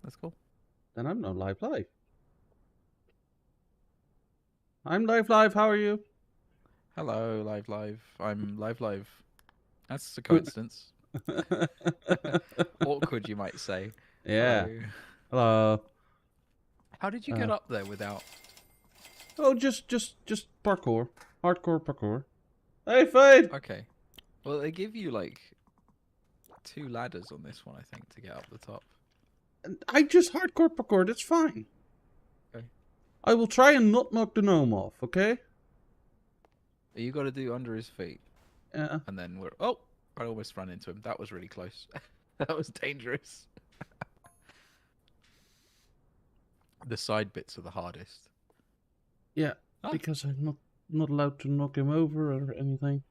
That's cool. Then I'm not live live. I'm live live. How are you? Hello, live. I'm live. That's a coincidence. Awkward, you might say. Yeah. Hello. Hello. How did you get Uh, up there without? oh, just parkour. Hardcore parkour. Hey, Fade! Okay. Well, they give you like 2 ladders on this one, I think, to get up the top. I just hardcore parkour. That's fine. Okay. I will try and not knock the gnome off, okay? You got to do under his feet, Yeah. and then we're. Oh, I almost ran into him. That was really close. That was dangerous. The side bits are the hardest. Yeah, Ah, because I'm not allowed to knock him over or anything.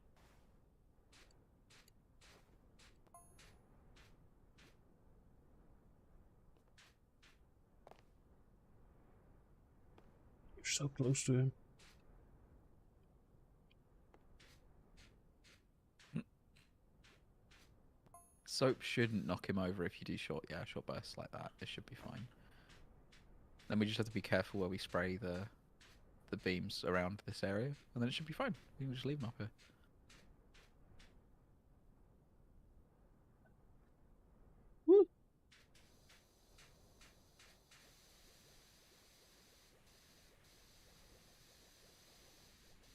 You're so close to him. soap shouldn't knock him over if you do short bursts like that. It should be fine. Then we just have to be careful where we spray the beams around this area, and then it should be fine. We can just leave them up here. Woo.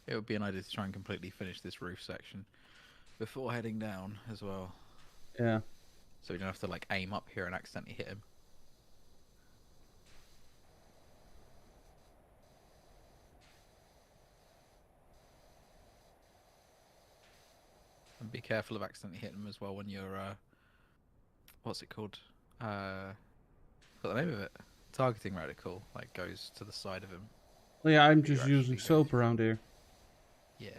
It would be an idea to try and completely finish this roof section before heading down as well, Yeah. so we don't have to like aim up here and accidentally hit him. And be careful of accidentally hitting him as well when you're what's it called? Got the name of it. Targeting reticle, like goes to the side of him. Yeah, I'm But you're just using actually going soap around here. Yeah.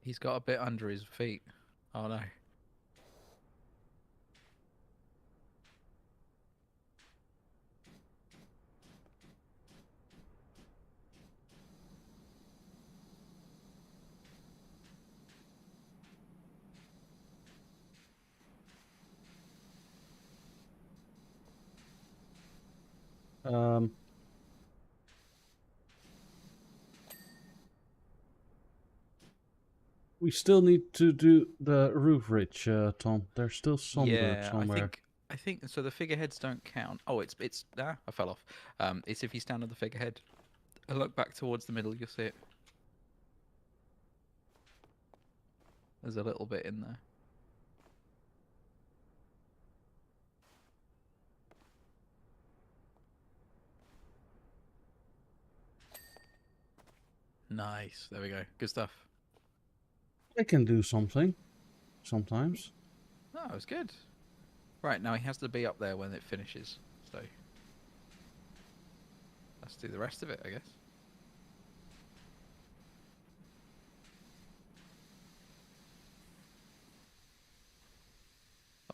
He's got a bit under his feet. Oh no. Um, we still need to do the roof ridge, Tom. There's still some dirt Yeah, somewhere. I think so. The figureheads don't count. Oh, it's I fell off. It's if you stand on the figurehead and look back towards the middle, you'll see it. There's a little bit in there. Nice. There we go. Good stuff. I can do something. Sometimes. Oh, it was good. Right, now he has to be up there when it finishes. So let's do the rest of it, I guess.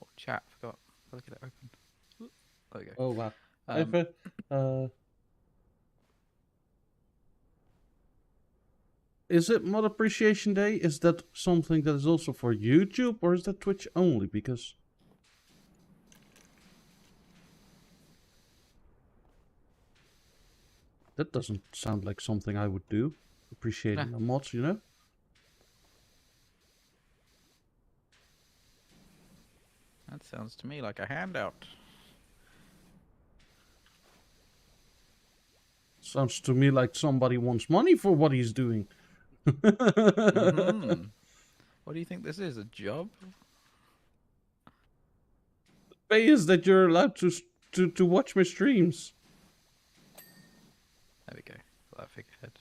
Oh, chat. Forgot. Gotta get it open. There we go. Oh, wow. Um, Is it Mod Appreciation Day? Is that something that is also for YouTube, or is that Twitch only? Because that doesn't sound like something I would do. Appreciating the mods, you know? that sounds to me like a handout. Sounds to me like somebody wants money for what he's doing. Mm-hmm. What do you think this is? A job? Pay is that you're allowed to watch my streams. There we go. That figurehead.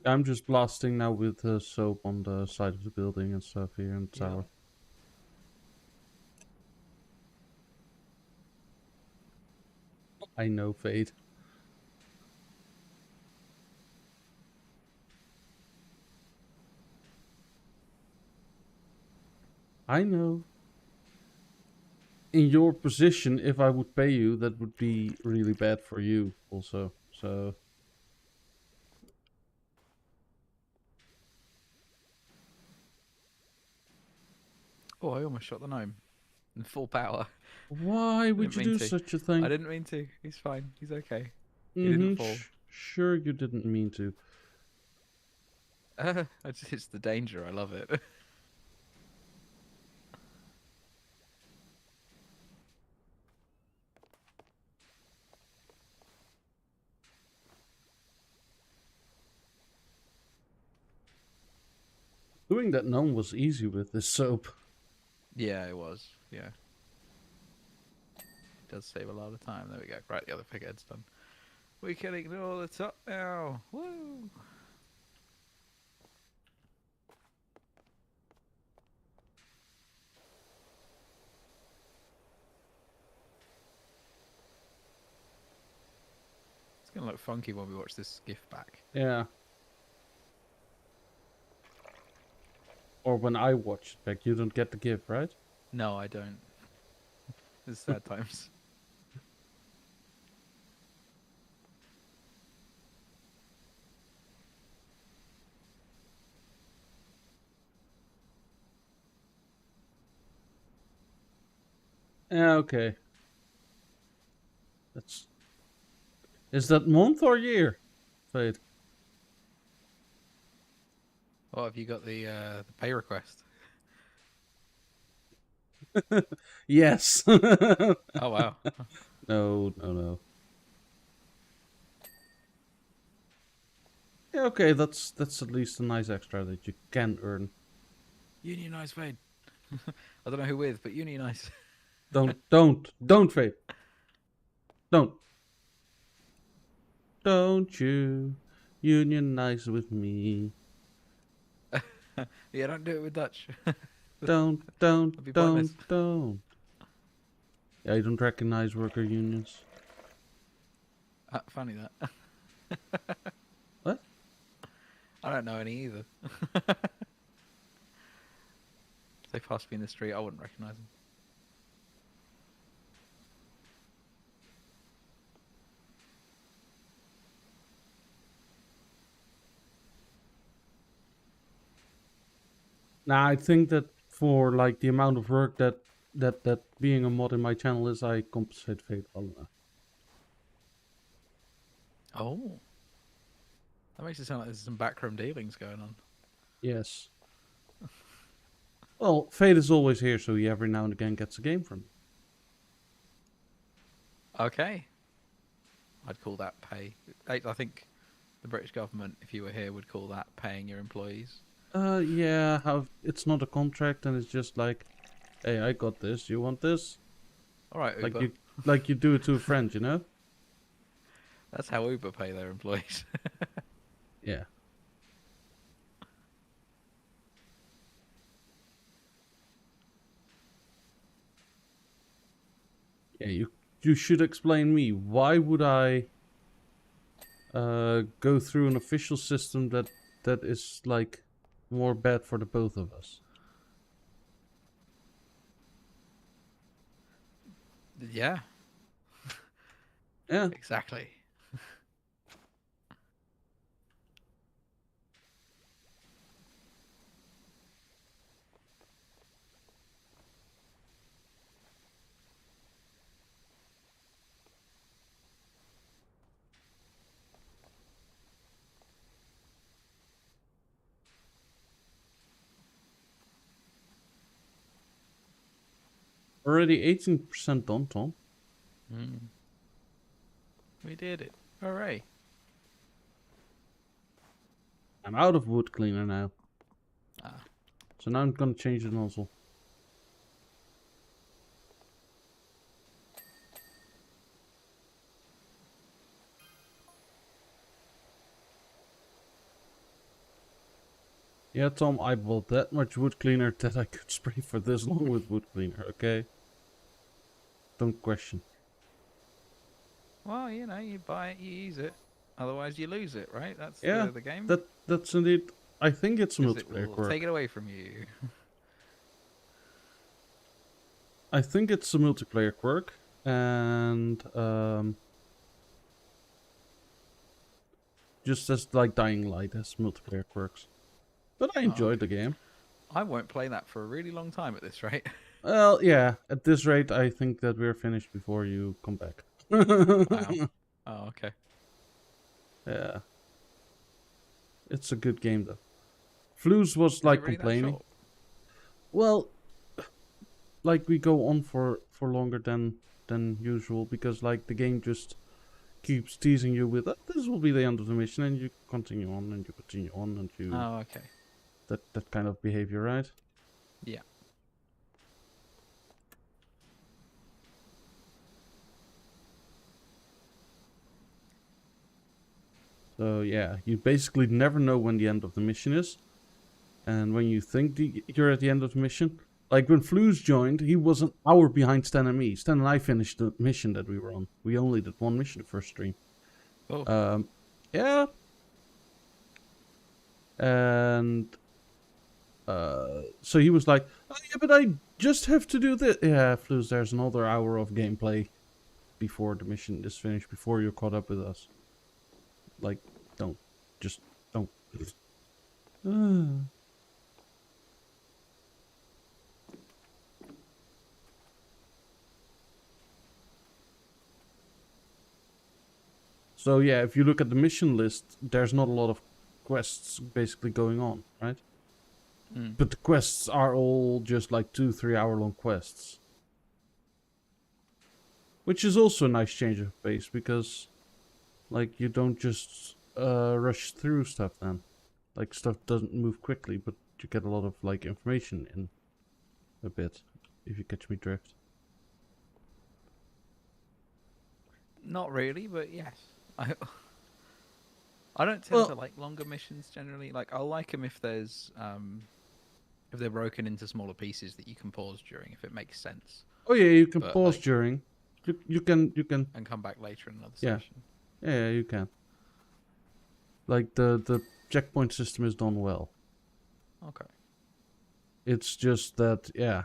I'm just blasting now with soap on the side of the building and stuff here in the tower. I know, Fade. I know. in your position, if I would pay you, that would be really bad for you also. So Oh, I almost shot the gnome in full power. why I would didn't you mean do to. such a I thing? didn't mean to. He's fine. He's okay. He didn't Mm-hmm. fall. Sure, you didn't mean to. It's the danger. I love it. Doing that gnome was easy with this soap. Yeah, it was. Yeah. It does save a lot of time. There we go. Right, the other figurehead's done. We can ignore the top now. Woo! It's gonna look funky when we watch this GIF back. Yeah. Or when I watch it back, you don't get the gift, right? No, I don't. It's sad times. Yeah, okay. That's... Is that month or year? Fade. Oh, have you got the pay request? Yes. Oh wow. No. Yeah, okay, that's at least a nice extra that you can earn. Unionize Fade. I don't know who with, but unionize. Don't Fade. Don't you unionize with me. Yeah, don't do it with Dutch. Don't. I'll be pointless. Yeah, I don't recognize worker unions. Funny that. What? I don't know any either. If they passed me in the street, I wouldn't recognise them. Nah, I think that for like the amount of work that being a mod in my channel is, I compensate Fade well enough. Oh. That makes it sound like there's some backroom dealings going on. Yes. Well, Fade is always here, so he every now and again gets a game from me. Okay. I'd call that pay. I think the British government, if you were here, would call that paying your employees. Yeah, it's not a contract, and it's just like, hey, I got this. You want this? All right, Uber. Like you do it to a friend, you know? That's how Uber pay their employees. Yeah. Yeah, you should explain me. Why would I go through an official system that is like more bad for the both of us? Yeah, Yeah. exactly. Already 18% done, Tom. Mm. We did it. Hooray. I'm out of wood cleaner now. Ah. So now I'm gonna change the nozzle. Yeah, Tom, I bought that much wood cleaner that I could spray for this long with wood cleaner, okay? Don't question. Well, you know, you buy it, you use it. Otherwise, you lose it, right? That's Yeah, the game. that's indeed... I think it's a 'Cause it multiplayer will quirk. take it away from you. I think it's a multiplayer quirk, and just as like Dying Light has multiplayer quirks. But I Oh, enjoyed the okay. game. I won't play that for a really long time at this rate. Well, yeah. At this rate, I think that we're finished before you come back. Wow. Oh, okay. Yeah, it's a good game though. Flus was Is it like really that complaining. short? Well, like we go on for longer than usual because like the game just keeps teasing you with this will be the end of the mission, and you continue on and you continue on and you Oh, okay. that kind of behavior, right? Yeah. So yeah, you basically never know when the end of the mission is, and when you think you're at the end of the mission, like when Flus joined, he was an hour behind Stan and me. Stan and I finished the mission that we were on. We only did one mission the first stream. Oh. Yeah, and so he was like, oh, yeah, but I just have to do this. Yeah, Flus, there's another hour of gameplay before the mission is finished, before you're caught up with us. Like, don't. Just don't. So yeah, if you look at the mission list, there's not a lot of quests basically going on, right? Mm. But the quests are all just like 2-3 hour long quests. Which is also a nice change of pace because like you don't just rush through stuff then. Like stuff doesn't move quickly, but you get a lot of like information in a bit, if you catch me drift. Not really, but yes. I I don't tend to Well, like longer missions generally. Like I'll like them if they're broken into smaller pieces that you can pause during if it makes sense. oh yeah, you can But pause like during. You can. and come back later in another Yeah, session. yeah, you can. Like the checkpoint system is done well. Okay. It's just that yeah,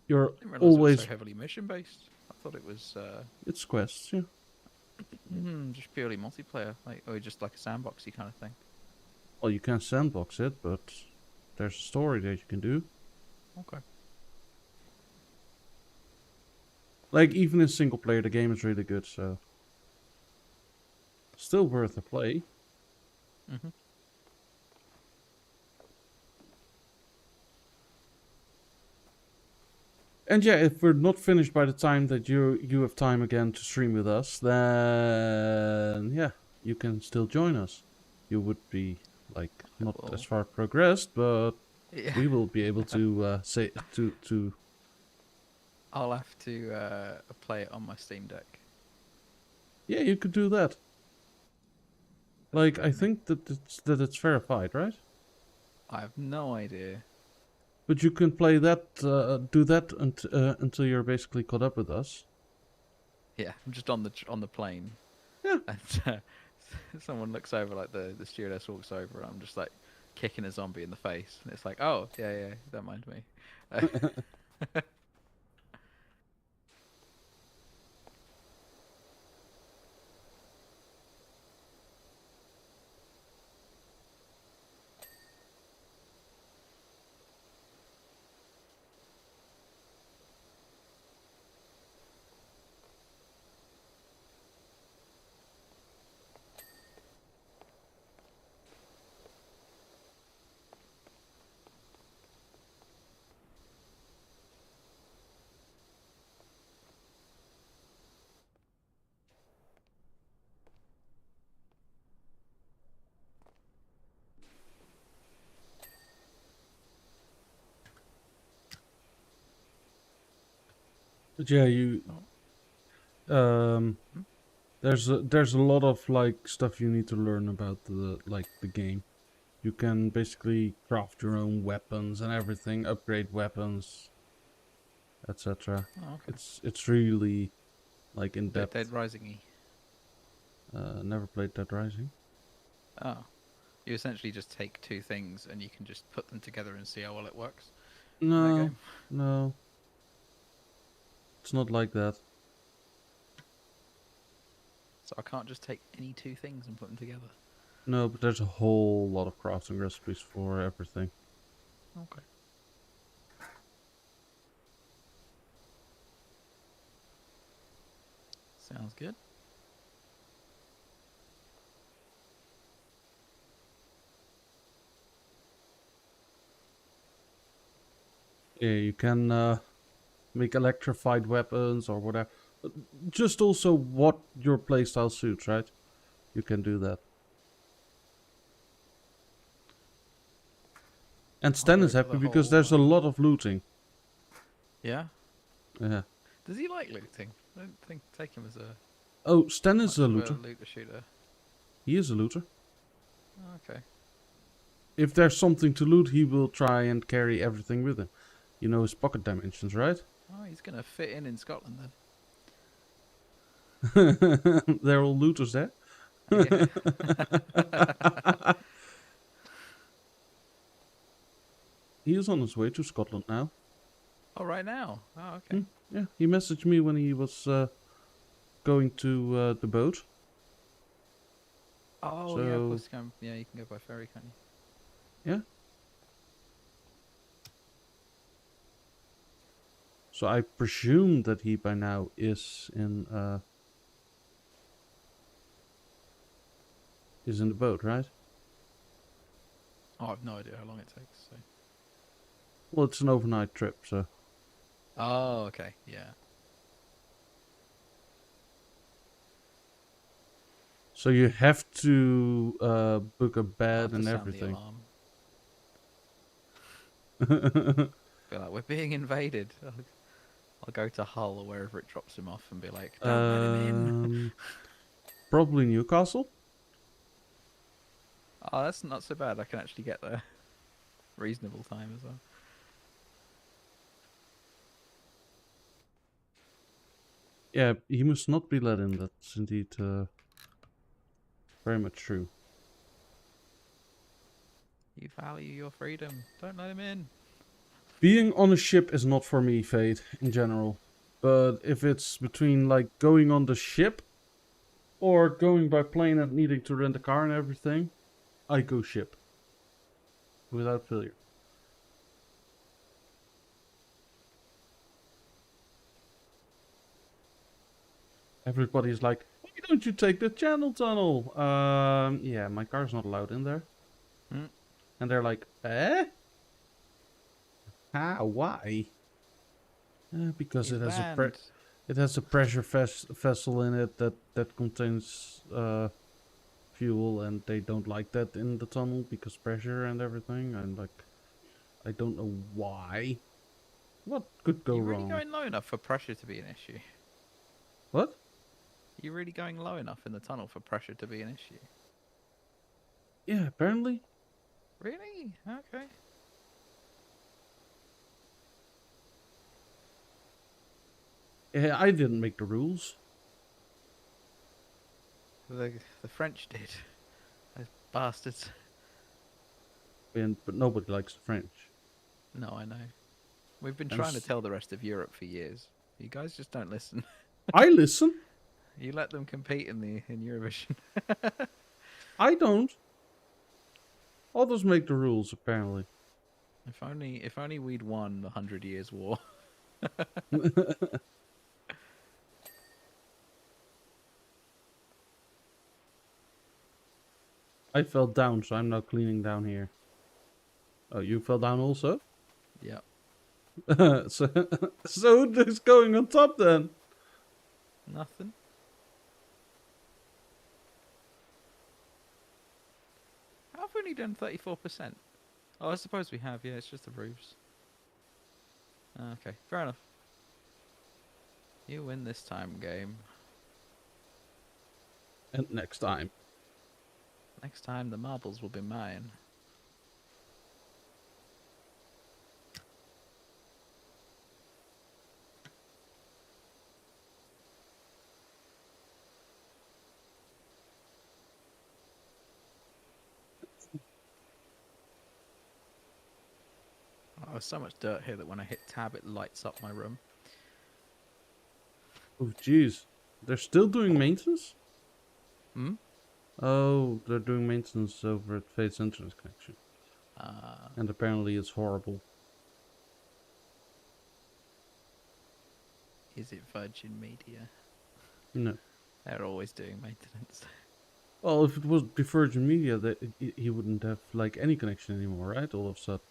you're I didn't realize it was so always heavily mission based. I thought it was it's quests, yeah. just purely multiplayer, like or just like a sandboxy kind of thing. Well, you can sandbox it, but there's a story that you can do. Okay. Like even in single player, the game is really good, so still worth a play. Mhm. And yeah, if we're not finished by the time that you have time again to stream with us, then yeah, you can still join us. You would be like not Well, as far progressed, but yeah. we will be able to say to. I'll have to play it on my Steam Deck. Yeah, you could do that. Like I think that it's verified, right? I have no idea. But you can play that, do that until you're basically caught up with us. Yeah, I'm just on the plane. Yeah. And someone looks over, like the stewardess walks over, and I'm just like kicking a zombie in the face, and it's like, oh yeah, don't mind me. But yeah, you um, Hmm? there's a lot of like stuff you need to learn about the game. You can basically craft your own weapons and everything, upgrade weapons, etc. Oh, okay. It's really like in Bit depth. Dead Rising-y. Never played Dead Rising. Oh, you essentially just take two things and you can just put them together and see how well it works in that No, game. no. It's not like that. So I can't just take any two things and put them together. No, but there's a whole lot of crafting recipes for everything. Okay. Sounds good. Yeah, you can make electrified weapons or whatever. Just also what your playstyle suits, right? You can do that. And I'll Stan go is for the happy because whole. there's a lot of looting. Yeah. Yeah. Does he like looting? I don't think take him as a Oh, Stan is much a of a looter. looter shooter. He is a looter. Oh, okay. If there's something to loot, he will try and carry everything with him. You know his pocket dimensions, right? Oh, he's gonna fit in Scotland then. They're all looters there. Yeah. He is on his way to Scotland now. Oh, right now. Oh, okay. Yeah, he messaged me when he was going to the boat. Oh, yeah. Of So course, yeah, you can go by ferry, can't you? yeah. So I presume that he by now is in the boat, right? Oh, I've no idea how long it takes. So. Well, it's an overnight trip, so Oh, okay. Yeah. so you have to book a I'll bed have to and sound the everything. alarm. Be like, we're being invaded. I'll go to Hull or wherever it drops him off and be like, don't let him in. Probably Newcastle. Oh, that's not so bad. I can actually get there. Reasonable time as well. Yeah, he must not be let in. That's indeed very much true. You value your freedom. Don't let him in. Being on a ship is not for me, Fade, in general. But if it's between, like, going on the ship or going by plane and needing to rent a car and everything, I go ship. Without failure. Everybody's like, why don't you take the channel tunnel? Yeah, my car's not allowed in there. Hmm. And they're like, eh? How? Why? Because He's it has banned. it has a pressure vessel in it that contains fuel, and they don't like that in the tunnel because pressure and everything. I'm like, I don't know why. What could go You really wrong? going low enough for pressure to be an issue? What? You really going low enough in the tunnel for pressure to be an issue? Yeah, apparently. Really? Okay. Yeah, I didn't make the rules. The French did. Those bastards. But nobody likes the French. No, I know. We've been And trying to tell the rest of Europe for years. You guys just don't listen. I listen. You let them compete in Eurovision. I don't. Others make the rules, apparently. If only we'd won the 100 Years' War. I fell down, so I'm now cleaning down here. Oh, you fell down also? Yep. So who's going on top then? Nothing. How have we only done 34%? Oh, I suppose we have. Yeah, it's just the roofs. Okay, fair enough. You win this time, game. And next time. Next time, the marbles will be mine. Oh, there's so much dirt here that when I hit tab, it lights up my room. Oh, jeez. They're still doing maintenance? Hmm. Oh, they're doing maintenance over at Fate's internet connection. Uh, And apparently it's horrible. is it Virgin Media? No. They're always doing maintenance. Well, if it was Virgin Media, he wouldn't have like any connection anymore, right? All of a sudden.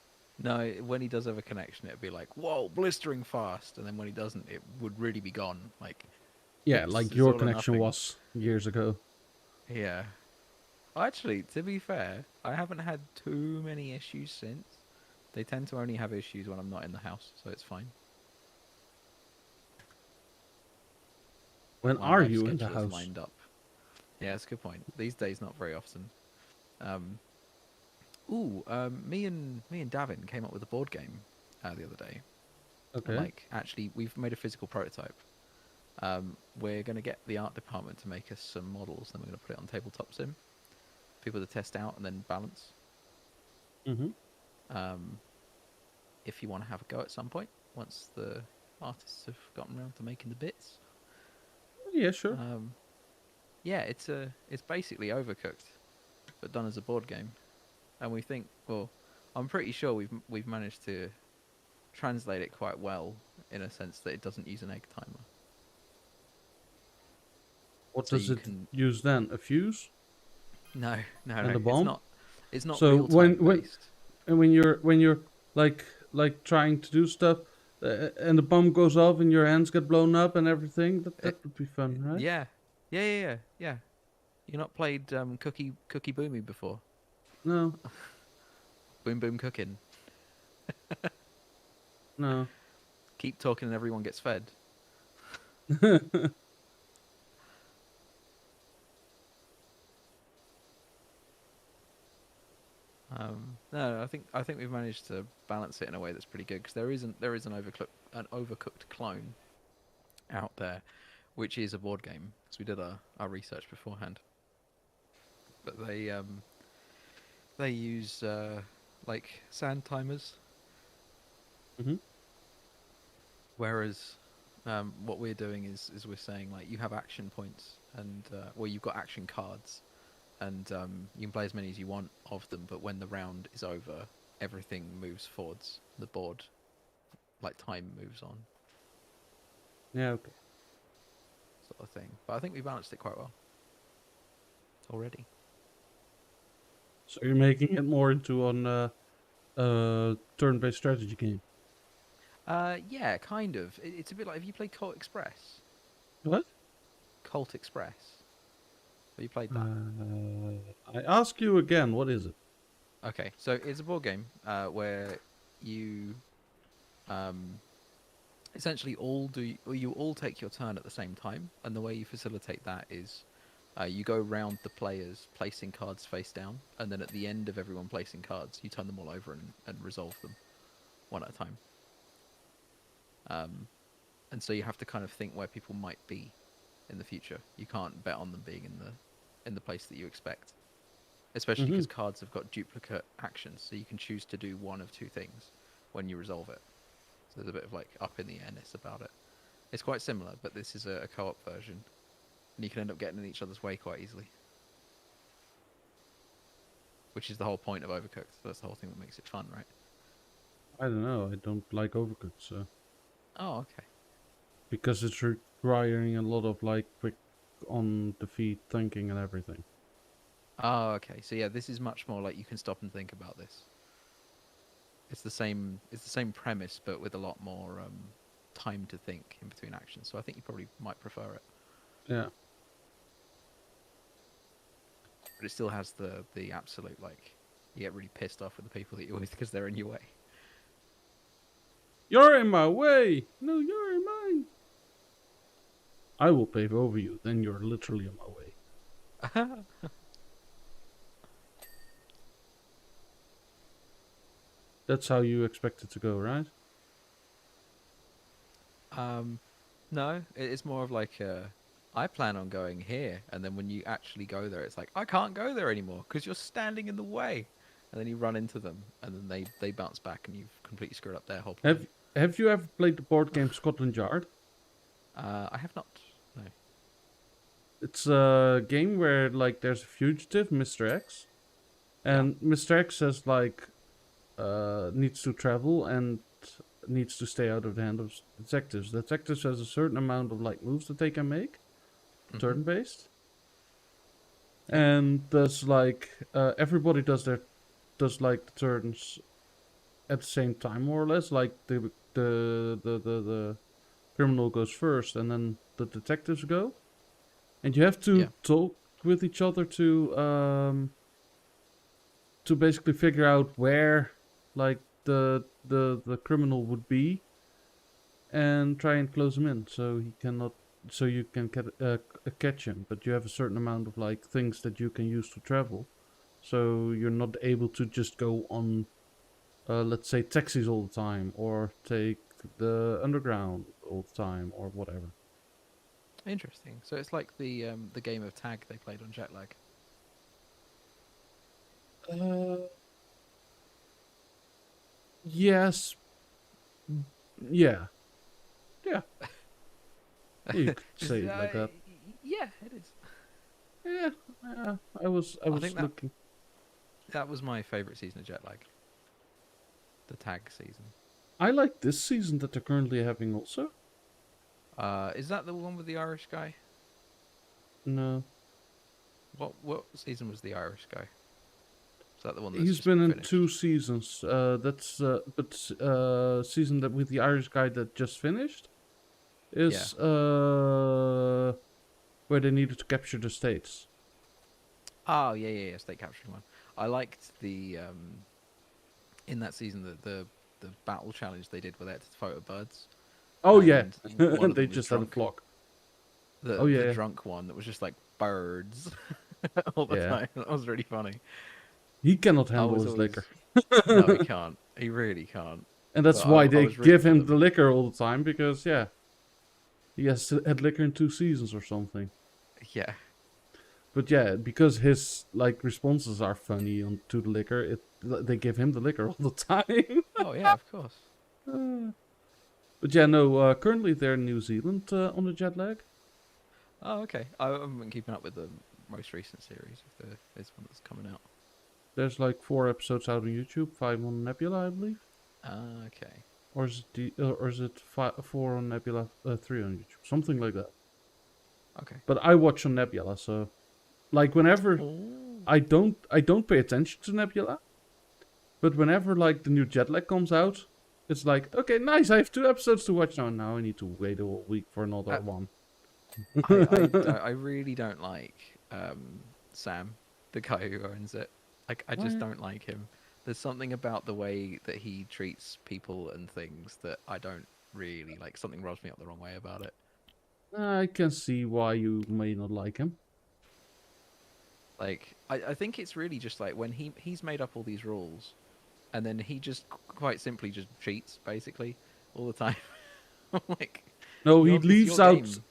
No, when he does have a connection, it'd be like, whoa, blistering fast. And then when he doesn't, it would really be gone. Like, Yeah, it's, like it's your all or connection nothing. was years ago. Yeah. Actually, to be fair, I haven't had too many issues since. They tend to only have issues when I'm not in the house, so it's fine. When My are life you in the schedule is house? lined up. Yeah, that's a good point. These days, not very often. Um, me and Davin came up with a board game the other day, and Okay. like actually, we've made a physical prototype. We're gonna get the art department to make us some models, then we're gonna put it on tabletop sim, people to test out and then balance. Mm-hmm. Um, if you want to have a go at some point, once the artists have gotten around to making the bits. Yeah, sure. Um, yeah, it's basically Overcooked, but done as a board game, and we think, well, I'm pretty sure we've managed to translate it quite well in a sense that it doesn't use an egg timer, What so does you it can use then? A fuse no no and no a bomb? it's not So real time based. when you're like trying to do stuff, and the bomb goes off and your hands get blown up and everything, that would be fun, right? Yeah, yeah. You not played Cookie Boomy before? No, Boom Boom Cooking. no. Keep talking and everyone gets fed. No, I think we've managed to balance it in a way that's pretty good because there is an overcooked clone out there, which is a board game. Because we did our research beforehand, but they use like sand timers, Hmm. whereas what we're doing is we're saying like you have action points and well you've got action cards and you can play as many as you want of them, but when the round is over, everything moves forwards. The board, like time moves on, Yeah, okay. sort of thing. But I think we balanced it quite well already. So you're making it more into an turn-based strategy game. Yeah, kind of. It's a bit like, have you played Colt Express? What? Colt Express. Have you played that? I ask you again, what is it? Okay, so it's a board game where you um, essentially you all take your turn at the same time, and the way you facilitate that is you go round the players placing cards face down, and then at the end of everyone placing cards, you turn them all over and resolve them one at a time. Um, and so you have to kind of think where people might be in the future. You can't bet on them being in the place that you expect, especially Mm-hmm. because cards have got duplicate actions, so you can choose to do one of two things when you resolve it. So there's a bit of like up in the airness about it. It's quite similar, but this is a co-op version, and you can end up getting in each other's way quite easily, which is the whole point of Overcooked. That's the whole thing that makes it fun, right? I don't know. I don't like Overcooked, so Oh, okay. because it's requiring a lot of like quick on the feet thinking and everything. Oh, okay. So yeah, this is much more like you can stop and think about this. It's the same. It's the same premise, but with a lot more time to think in between actions. So I think you probably might prefer it, Yeah. but it still has the absolute like you get really pissed off with the people that you're with because they're in your way. You're in my way. No, you're in mine. I will pave over you. Then you're literally in my way. That's how you expect it to go, right? No, it's more of like I plan on going here, and then when you actually go there, it's like I can't go there anymore because you're standing in the way, and then you run into them, and then they bounce back, and you've completely screwed up their whole plan. Have you ever played the board game Scotland Yard? I have not. No. It's a game where like there's a fugitive, Mr. X, Yeah. and Mr. X says like needs to travel and needs to stay out of the hand of detectives. Detectives has a certain amount of like moves that they can make, Hmm. turn based, Yeah. and there's like everybody does like the turns at the same time more or less. Like the criminal goes first, and then the detectives go, and you have to Yeah. talk with each other to basically figure out where like the criminal would be and try and close him in so he cannot so you can catch him, but you have a certain amount of like things that you can use to travel, so you're not able to just go on let's say taxis all the time or take the underground all the time or whatever. Interesting. So it's like the game of tag they played on Jetlag. uh yes. Yeah. Yeah, you could Is, say it like that. yeah, it is. Yeah, I was I think that looking. that was my favorite season of Jetlag, the tag season. I like this season that they're currently having also. Is that the one with the Irish guy? No, What season was the Irish guy? Is that the one that's he's just been in finished? 2 seasons. That's but season that with the Irish guy that just finished Yeah. is where they needed to capture the states. Oh yeah, state capturing one. I liked the in that season the battle challenge they did where they had to photo birds, Oh yeah, and one of they them was just had a drunk. flock. The Oh the yeah, drunk one that was just like birds all the yeah. time. That was really funny. He cannot I handle was his liquor, always no, he can't. He really can't. and that's But why I they was rooting give for him the them. liquor all the time because yeah, he has had liquor in 2 seasons or something. Yeah, But yeah, because his like responses are funny on to the liquor, they give him the liquor all the time. oh yeah, of course. But yeah, no. Currently they're in New Zealand on the jet lag. Oh okay. I haven't been keeping up with the most recent series. If there is one that's coming out. There's like 4 episodes out on YouTube, 5 on Nebula, I believe, Okay. or is it 4 on Nebula, 3 on YouTube, something like that. Okay. But I watch on Nebula, so like whenever Oh. I don't pay attention to Nebula, but whenever like the new jet lag comes out, it's like okay, nice. I have 2 episodes to watch now. Now I need to wait a whole week for another one. I really don't like Sam, the guy who owns it. Like I just Why? don't like him. There's something about the way that he treats people and things that I don't really like. Something rubs me up the wrong way about it. I can see why you may not like him. Like I think it's really just like when he's made up all these rules, and then he just quite simply just cheats basically all the time. Like No, he it's your leaves out. game.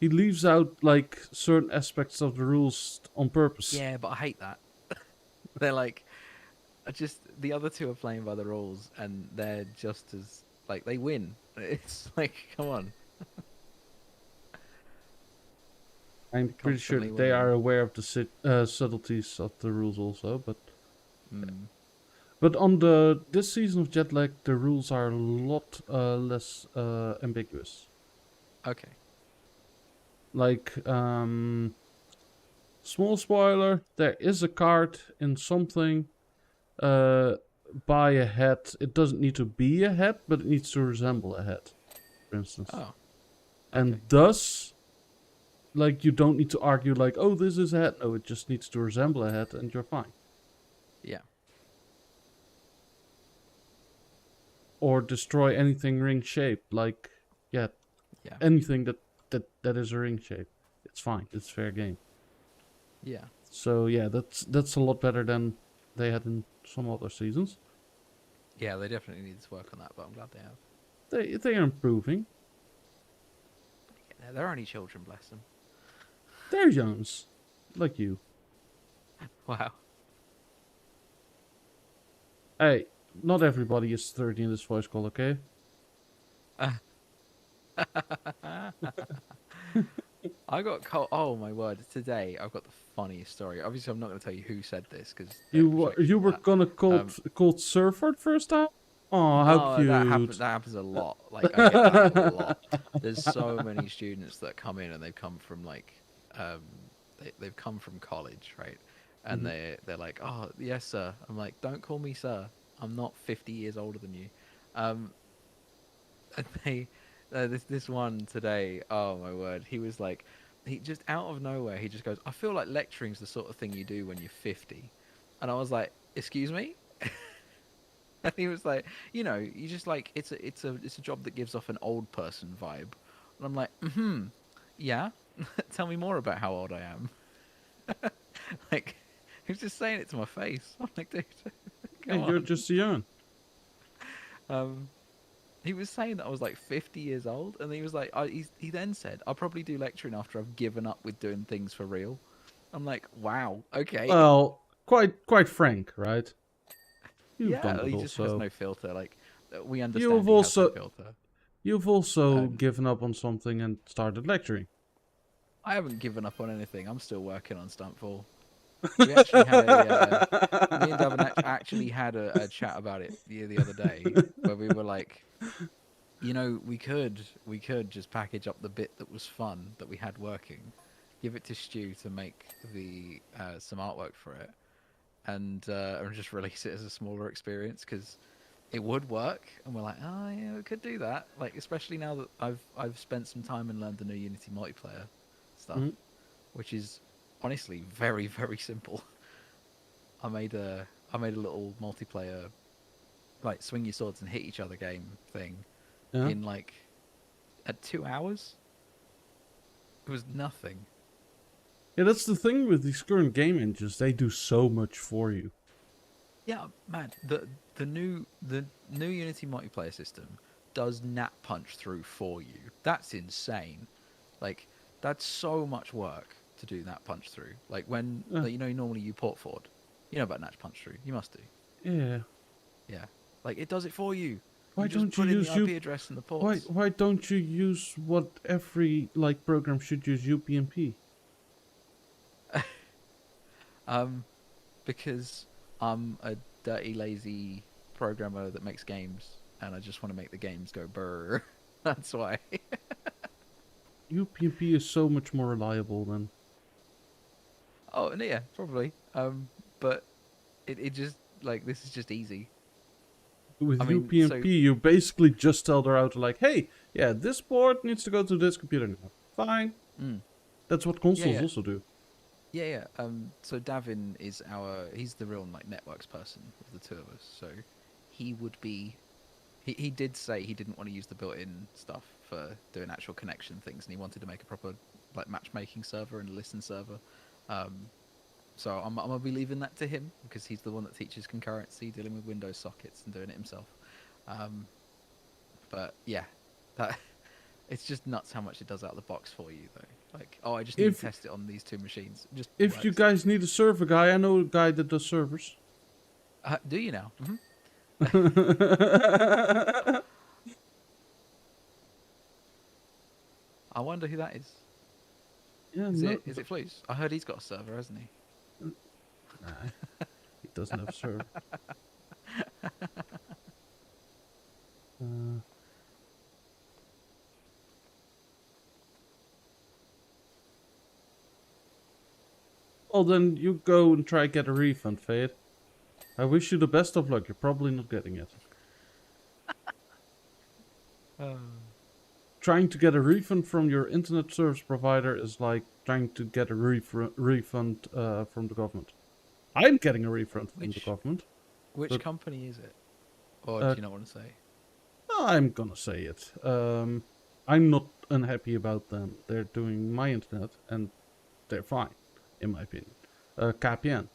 He leaves out like certain aspects of the rules on purpose. Yeah, but I hate that. They're like, I just the other two are playing by the rules, and they're just as like they win. It's like, come on, I'm they're pretty sure constantly that they are winning. aware of the subtleties of the rules also, Mm. but on the this season of Jetlag, the rules are a lot less ambiguous. Okay. Like, small spoiler, there is a card in something. Buy a hat. It doesn't need to be a hat, but it needs to resemble a hat, for instance. Oh, And okay. thus, like, you don't need to argue like, oh, this is a hat. No, it just needs to resemble a hat, and you're fine. Yeah. Or destroy anything ring shaped, like, yeah, Yeah. anything that is a ring shape. It's fine. It's fair game. Yeah. So yeah, that's a lot better than they had in some other seasons. Yeah. They definitely need to work on that, but I'm glad they have. They are improving. Yeah, they're only children, bless them. They're youngs, like you. Wow. Hey, not everybody is 30 in this voice call, okay? I got called. Oh my word! Today I've got the funniest story. Obviously, I'm not going to tell you who said this because You were gonna call Um, Surford first time? Oh, how no, that happens. cute. That happens a lot. Like I get that a lot. There's so many students that come in and they've come from like, um, they've come from college, right? And Mhm. they're like, oh yes, sir. I'm like, don't call me sir. I'm not 50 years older than you. Um, and they, this one today. Oh my word! He was like, he just out of nowhere. He just goes, I feel like lecturing's the sort of thing you do when you're 50. And I was like, excuse me. And he was like, you just like it's a job that gives off an old person vibe. And I'm like, yeah. Tell me more about how old I am. Like, he was just saying it to my face. I'm like, dude, Hey, come you're on. just young. Um, he was saying that I was like 50 years old, and he was like, he then said, I'll probably do lecturing after I've given up with doing things for real. I'm like, wow, okay. Well, quite frank, right? You've done Yeah, that he just has also. no filter. Like, we You've understand he has no also filter. you've also And given up on something and started lecturing. I haven't given up on anything. I'm still working on Stuntfall. We actually had me and Davin actually had a chat about it the other day where we were like, we could just package up the bit that was fun that we had working, give it to Stu to make the some artwork for it, and just release it as a smaller experience because it would work. And we're like, oh yeah, we could do that. Like especially now that I've spent some time and learned the new Unity multiplayer stuff, Mhm. which is honestly very very simple. I made a little multiplayer like swing your swords and hit each other game thing Yeah. in like at 2 hours. It was nothing. Yeah, that's the thing with these current game engines. They do so much for you. Yeah, man. The new Unity multiplayer system does nat punch through for you. That's insane. Like that's so much work to do nat punch through. Like when Uh, like, normally you port forward. You know about nat punch through. You must do. yeah. Yeah. Like it does it for you. Why You just don't you put in the use IP address and the ports. why don't you use what every like program should use, UPnP? Um, because I'm a dirty, lazy programmer that makes games, and I just want to make the games go brr. That's why. UPnP is so much more reliable than Oh, and yeah, probably. But it just like this is just easy. with I mean, UPnP so you basically just tell the router like, hey, yeah, this port needs to go to this computer now. Fine. mm, That's what yeah, consoles yeah, also do. yeah, yeah. So Davin is he's the real like networks person of the two of us. So he would be. He did say he didn't want to use the built-in stuff for doing actual connection things, and he wanted to make a proper like matchmaking server and a listen server. Um, so I'm gonna be leaving that to him because he's the one that teaches concurrency, dealing with Windows sockets and doing it himself. Um, but yeah, that it's just nuts how much it does out of the box for you though. Like, oh, I just need to If test it on these two machines. It just if you works. guys need a server guy, I know a guy that does servers. Do you now? I wonder who that is. Yeah, Is no, it Flues? I heard he's got a server, hasn't he? nah, he doesn't have a server. Uh, well, then you go and try get a refund, Fade. I wish you the best of luck. You're probably not getting it. Trying to get a refund from your internet service provider is like trying to get a refund from the government. I'm getting a refund from the Which government, which but company is it? Or do uh, you not want to say? I'm gonna say it. I'm not unhappy about them. They're doing my internet, and they're fine, in my opinion. KPN.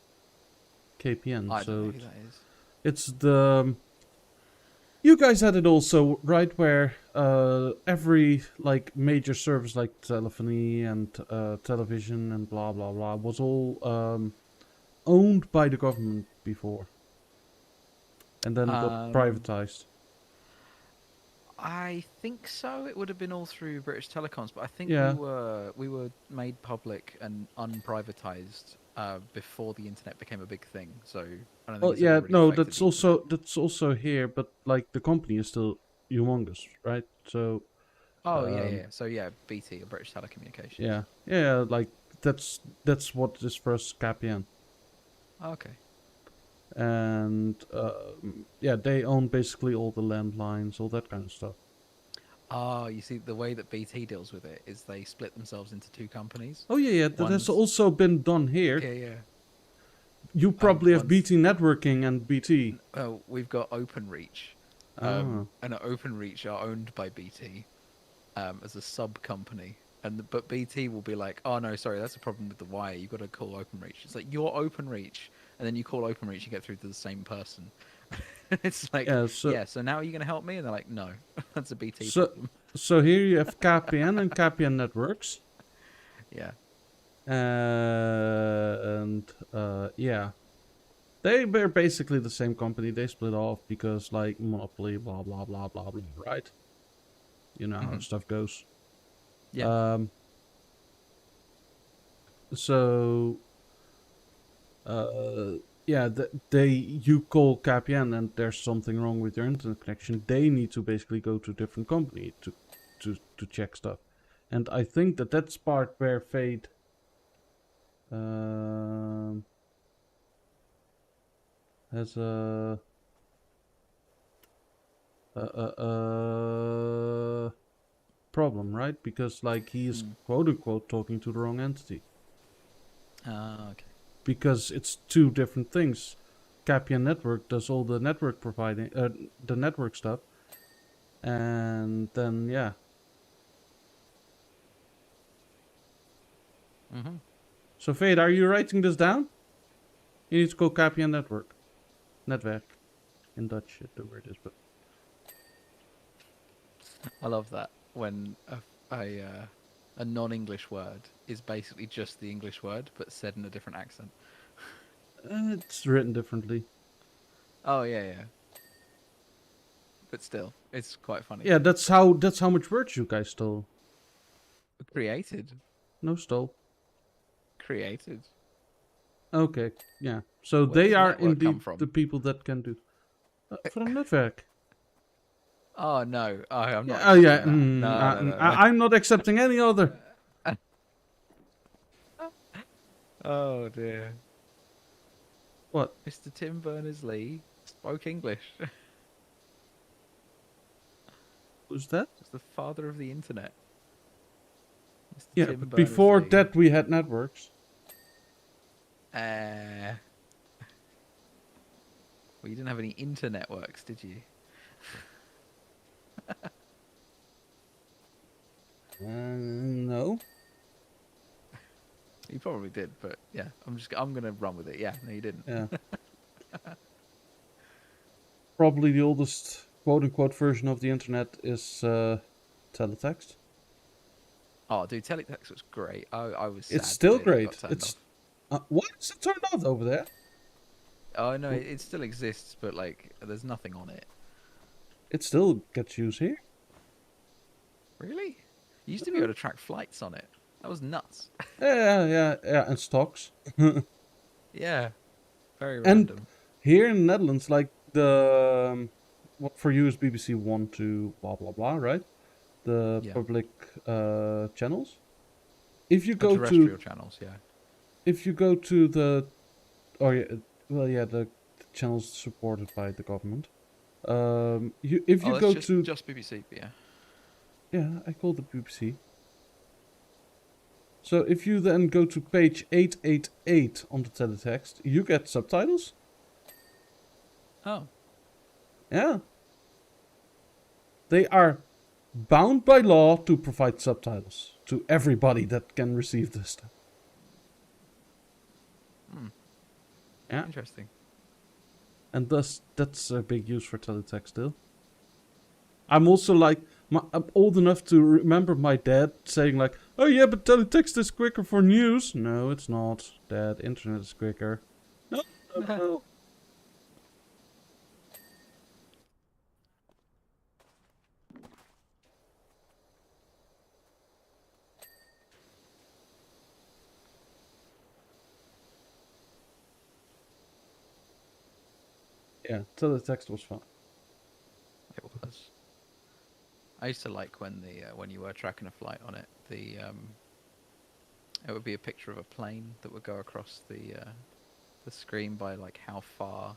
KPN. I don't know So who that is. it's the you guys had it also, right? Where every like major service like telephony and television and blah blah blah was all owned by the government before, and then got Um, privatized. I think so. It would have been all through British Telecoms, but I think Yeah. we were made public and unprivatized before the internet became a big thing. So I don't think Well, it's ever yeah, really no, affected the internet. that's also here, but like the company is still humongous, right? So, Oh yeah, yeah. um, Yeah. So yeah, BT or British Telecommunications. yeah, yeah, like that's what is first KPN, Okay. and yeah, they own basically all the landlines, all that kind of stuff. Oh, you see, the way that BT deals with it is they split themselves into two companies. Oh yeah, yeah, that has One's also been done here. yeah, yeah. You probably have One's BT networking and BT. oh, we've got OpenReach, Ah, and OpenReach are owned by BT, as a sub company. But BT will be like, oh no, sorry, that's a problem with the wire. You've got to call OpenReach. It's like you're OpenReach, and then you call OpenReach, you get through to the same person. It's like, yeah. So yeah. So now are you going to help me? And they're like, no, that's a BT so problem. so here you have KPN and KPN networks, Yeah. and yeah, they were basically the same company. They split off because like monopoly, blah blah blah blah blah. Right? You know how Hmm. stuff goes. Yeah. Um. So yeah, they you call KPN and there's something wrong with your internet connection. They need to basically go to a different company to check stuff, and I think that's part where Fade um has a problem, right? Because like he is Mm. quote unquote talking to the wrong entity Ah, okay. because it's two different things. Capian Network does all the network providing, the network stuff, and then yeah. Hmm. So Fade, are you writing this down? You need to call Capian Network, Netwerk, in Dutch the word is, but I love that when a non-English word is basically just the English word but said in a different accent. it's written differently. Oh yeah, yeah. But still, it's quite funny. Yeah, that's how much words you guys stole. Created, No stole. created. Okay, yeah. So Where they does are network come indeed the from? people that can do. From Netwerk. Oh no, oh, I'm not Yeah, oh yeah. accepting that. No, no, no, no. I'm not accepting any other. Oh dear. What? Mr. Tim Berners-Lee spoke English. Who's that? He's the father of the internet. Mr. Yeah, Tim but before Berners-Lee. that we had networks. Uh, well, you didn't have any internetworks, did you? No. You probably did, but yeah, I'm gonna run with it. Yeah, no, you didn't. Yeah. Probably the oldest quote unquote version of the internet is teletext. Oh, dude, teletext was great. I was It's sad the still day that got great. turned It's off. what is it turned off over there? Oh no, it still exists, but like, there's nothing on it. It still gets used here. Really? You used to be able to track flights on it. That was nuts. Yeah, and stocks. Yeah, very And random. here in the Netherlands, like the what for you is BBC One to blah blah blah, right? The Yeah, public channels. If you oh, go to terrestrial channels. Yeah. the oh yeah well yeah the channels supported by the government. If Oh, you that's go just to just BBC. But yeah. yeah I call the BBC. So if you then go to page 888 on the teletext, you get subtitles. Oh, Yeah. They are bound by law to provide subtitles to everybody that can receive this stuff. hmm. Yeah. Interesting. And thus, that's a big use for teletext still. I'm also like, I'm old enough to remember my dad saying like, oh yeah, but teletext is quicker for news. No, it's not. Dad, internet is quicker. No, no. Yeah, teletext was fun. It was. I used to like when you were tracking a flight on it. It would be a picture of a plane that would go across the screen by like how far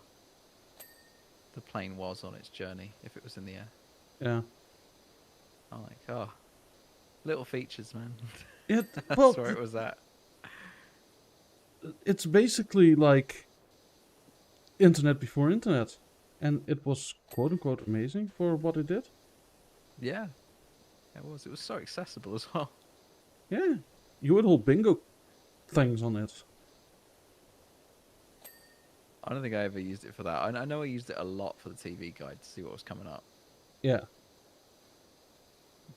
the plane was on its journey if it was in the air. Yeah. I'm like, oh, little features, man. Yeah. That's Well, where it was at. it's basically like internet before internet, and it was quote unquote amazing for what it did. Yeah, it was. It was so accessible as well. Yeah, you would hold bingo things on it. I don't think I ever used it for that. I know I used it a lot for the TV guide to see what was coming up. Yeah.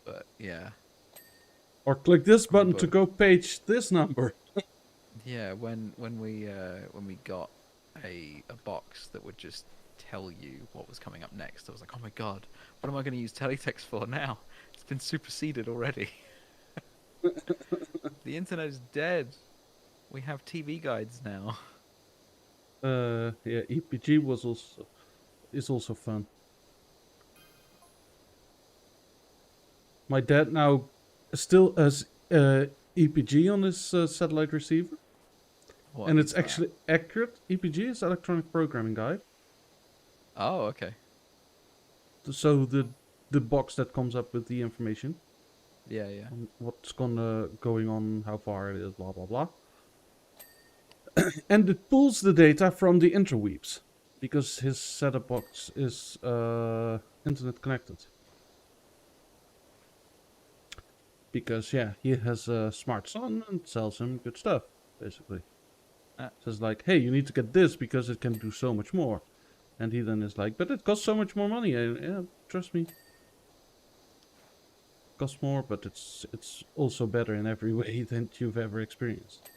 But yeah, Or click this button to Chromebook. go page this number. Yeah, when we got a box that would just tell you what was coming up next, I was like, oh my god, what am I going to use teletext for now? It's been superseded already. The internet is dead. We have TV guides now. Yeah, EPG is also fun. My dad now still has EPG on his satellite receiver, What and is it's that? actually accurate. EPG is Electronic Programming Guide. Oh, okay. So the box that comes up with the information Yeah, yeah. on what's going on, how far it is, blah blah blah. And it pulls the data from the interweaves because his setup box is internet connected. Because yeah, he has a smart son and sells him good stuff, basically. Says like, hey, you need to get this because it can do so much more. And he then is like, but it costs so much more money. Yeah, trust me. Costs more, but it's also better in every way than you've ever experienced.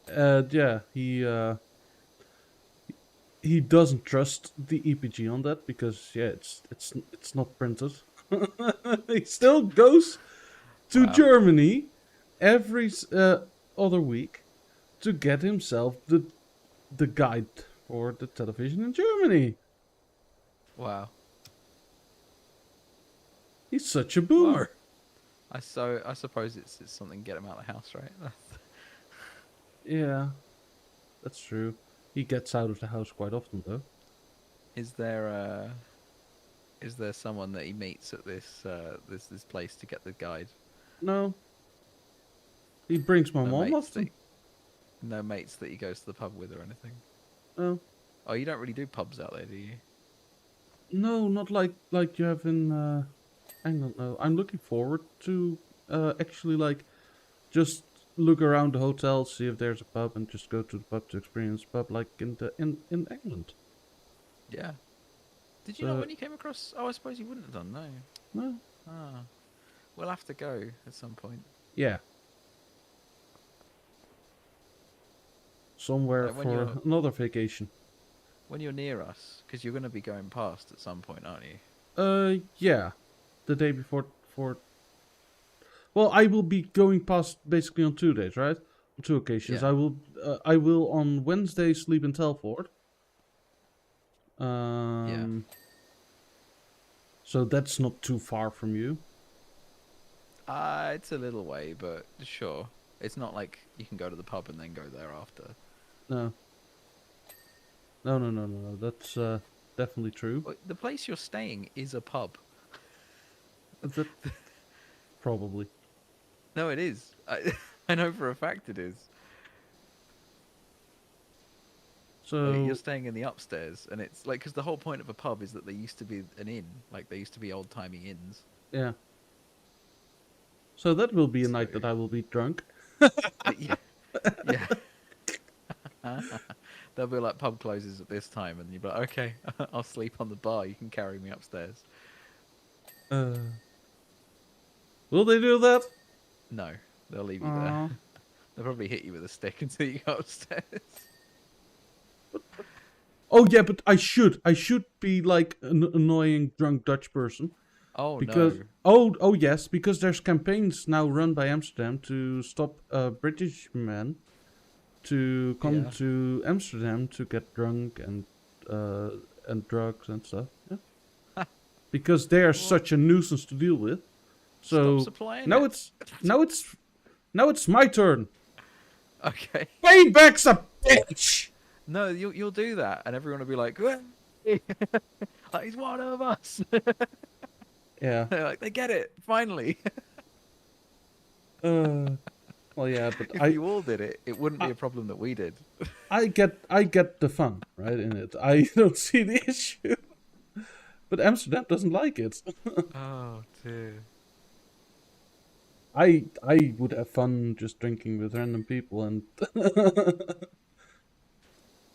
Yeah, he doesn't trust the EPG on that because yeah, it's not printed. He still goes to Wow. Germany every other week to get himself the guide for the television in Germany. Wow. He's such a boomer. I suppose it's something to get him out of the house, right? Yeah, that's true. He gets out of the house quite often, though. Is there someone that he meets at this place to get the guide? No, he brings my No mom mates often. no mates that he goes to the pub with or anything. No, Oh, you don't really do pubs out there, do you? no, not like you have in England. No, I'm looking forward to actually like just look around the hotel, see if there's a pub, and just go to the pub to experience pub like in England. Yeah. Did you So, not when you came across? Oh, I suppose you wouldn't have done. No. no, Ah, we'll have to go at some point. yeah, somewhere Like when for you're another vacation. when you're near us, because you're going to be going past at some point, aren't you? Yeah, the day before for. Well, I will be going past basically on 2 days, right? On 2 occasions. Yeah. I will on Wednesday sleep in Telford. So that's not too far from you. It's a little way, but sure. It's not like you can go to the pub and then go there after. No. No. That's definitely true. Well, the place you're staying is a pub. That probably. No, it is. I know for a fact it is. So Like, you're staying in the upstairs, and it's like because the whole point of a pub is that there used to be an inn, like there used to be old timey inns. yeah. So that will be a night So- that I will be drunk. Yeah, yeah. They'll be like pub closes at this time, and you'll be like, okay, I'll sleep on the bar. You can carry me upstairs. Will they do that? No, they'll leave you there. Aw. They'll probably hit you with a stick until you go upstairs. Oh yeah, but I should be like an annoying drunk Dutch person Oh because no. oh yes, because there's campaigns now run by Amsterdam to stop British men to come Yeah. to Amsterdam to get drunk and and drugs and stuff. Yeah. Because they are such a nuisance to deal with. Stop So supplying now it. now it's my turn. Okay. Payback's a bitch. No, you'll do that, and everyone will be like, "Well, like, he's one of us." Yeah. They're like, they get it finally. Well, yeah, but If you all did it, it wouldn't be a problem that we did. I get the fun right in it. I don't see the issue. But Amsterdam doesn't like it. Oh dear. I would have fun just drinking with random people and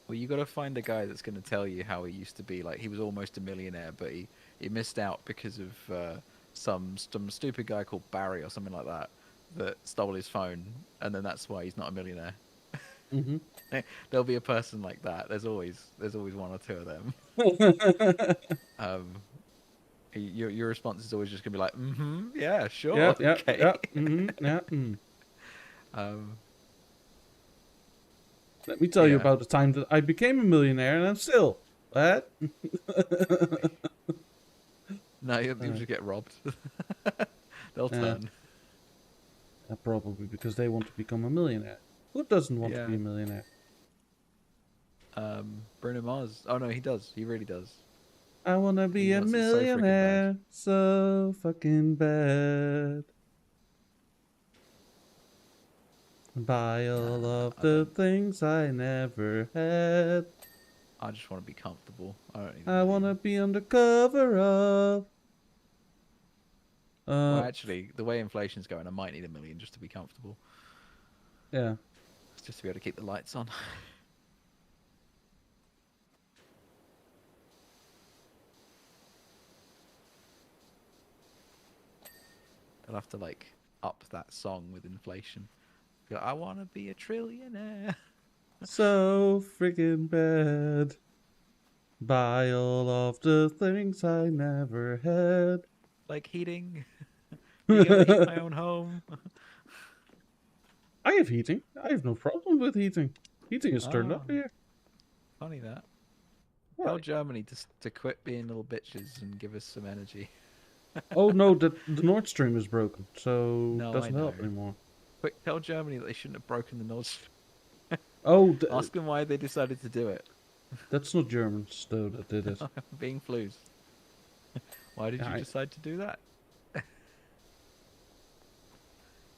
Well, you got to find a guy that's going to tell you how he used to be. Like he was almost a millionaire, but he missed out because of some stupid guy called Barry or something like that that stole his phone, and then that's why he's not a millionaire. Mhm. There'll be a person like that. There's always one or two of them. Your response is always just gonna be like, mm-hmm, yeah, sure, yeah, okay. yeah, yeah. Um, Let me tell you yeah. about the time that I became a millionaire and I'm still what? No, you'll just get robbed. They'll turn. Probably because they want to become a millionaire. Who doesn't want to Yeah. be a millionaire? Bruno Mars. Oh no, he does. He really does. I wanna be He a wants it so freaking bad. millionaire so fucking bad. Buy all of I the don't- things I never had. I just want to be comfortable. I don't need. I wanna be on the cover of. Well, actually, the way inflation's going, I might need $1 million just to be comfortable. Yeah. Just to be able to keep the lights on. They'll have to like up that song with inflation. Go, I want to be a trillionaire. So freaking bad. Buy all of the things I never had. Like heating. Being able to heat my own home. I have heating. I have no problem with heating. Heating is turned up Oh. here. Funny that. What? Tell Germany to quit being little bitches and give us some energy. Oh no, the Nord Stream is broken, so No, it doesn't I help know. anymore. Quick, tell Germany that they shouldn't have broken the Nord Stream. Oh, Ask them why they decided to do it. that's not Germans though that did it. Being flues. Why did you I- decide to do that?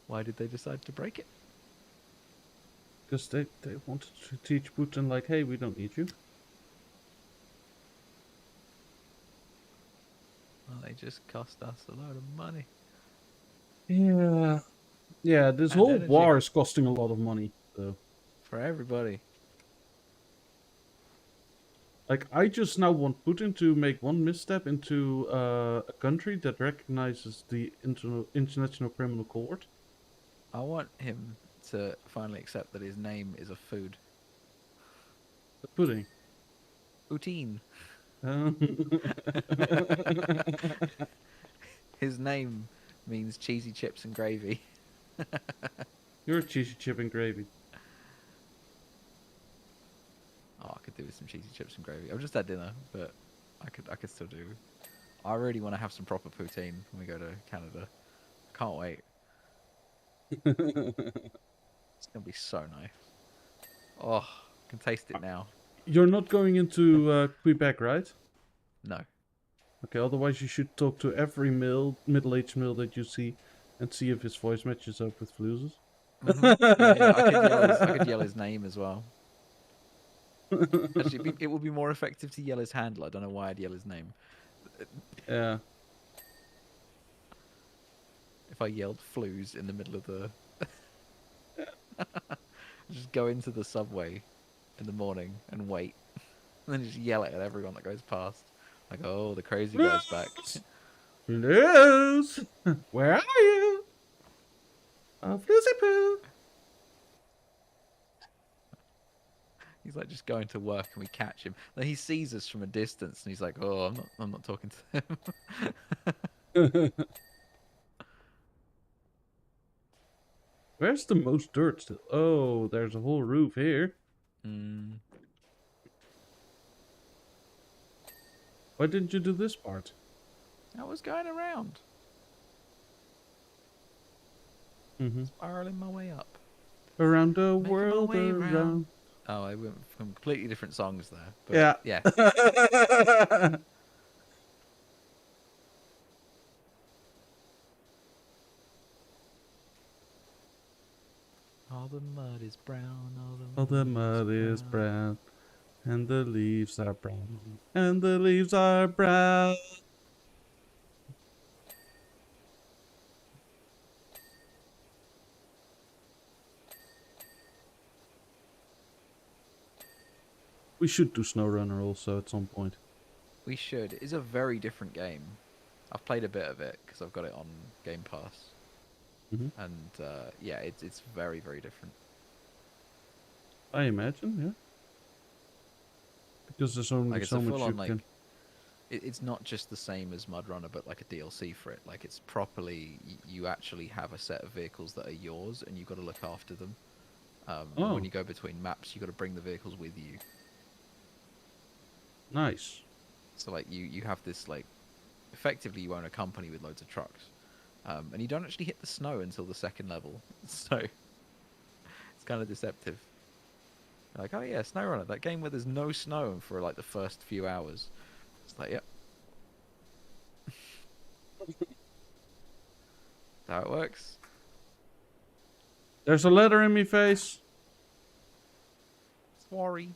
Why did they decide to break it? Because they wanted to teach Putin like, hey, we don't need you. Well, they just cost us a load of money. Yeah. Yeah, this And whole energy. war is costing a lot of money, though. For everybody. Like, I just now want Putin to make one misstep into a country that recognizes the International Criminal Court. I want him to finally accept that his name is a food. The pudding. Poutine. Um, His name means cheesy chips and gravy. You're a cheesy chip and gravy. Oh, I could do with some cheesy chips and gravy. I've just had dinner, but I could still do. I really want to have some proper poutine when we go to Canada. I can't wait. It's gonna be so nice. Oh, I can taste it now. You're not going into Quebec, right? No. Okay, otherwise you should talk to every middle-aged male that you see and see if his voice matches up with Fluse's. I could yell his name as well. Actually, it would be more effective to yell his handle. I don't know why I'd yell his name. Yeah. If I yelled Flues in the middle of the... Just go into the subway in the morning and wait. And then just yell it at everyone that goes past. Like, oh, the crazy guy's back. Fluse! Where are you? Oh, Flusy Poo! He's like just going to work and we catch him. Then he sees us from a distance and he's like, oh, I'm not talking to him. Where's the most dirt still? Oh, there's a whole roof here. Mm. Why didn't you do this part? I was going around, Mm-hmm. spiraling my way up, Around the making my world way around. around. Oh, I went from completely different songs there, but Yeah. yeah. All the mud is brown. All the mud is brown, and the leaves are brown, and the leaves are brown. We should do SnowRunner also at some point. We should. It's a very different game. I've played a bit of it because I've got it on Game Pass, Mm-hmm. and yeah, it's very very different. I imagine, yeah. Because there's only Like it's so a much full you on like can. it's not just the same as Mud Runner, but like a DLC for it. Like it's properly you actually have a set of vehicles that are yours, and you've got to look after them. And when Oh, you go between maps, you've got to bring the vehicles with you. nice. So like you have this like effectively you own a company with loads of trucks, and you don't actually hit the snow until the second level. So it's kind of deceptive. Like, oh yeah, SnowRunner, that game where there's no snow for like the first few hours. It's like, yep, that's how it works. There's a letter in me face. Sorry.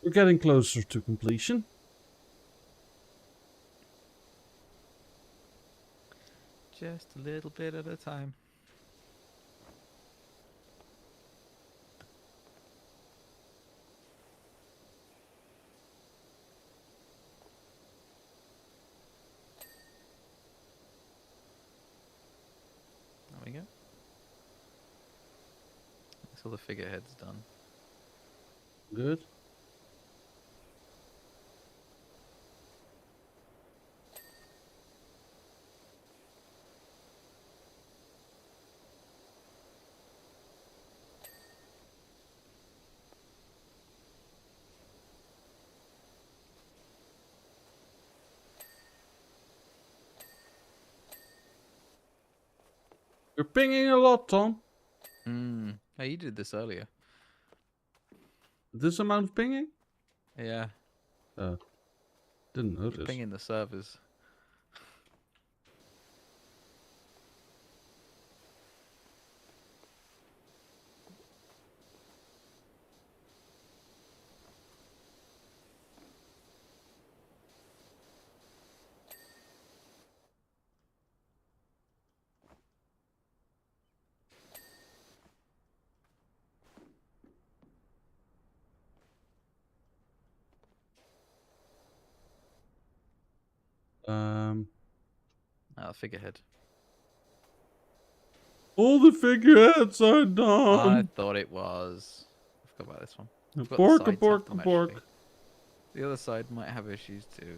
We're getting closer to completion. Just a little bit at a time. There we go. That's all the figureheads done. Good. You're pinging a lot, Tom. Hey, you did this earlier. This amount of pinging? Yeah, Didn't you're notice. pinging the servers. Ah, figurehead. All the figureheads are I done. thought it was. I forgot about this one. I forgot the Pork, sides have pork, them, pork. actually. The other side might have issues too.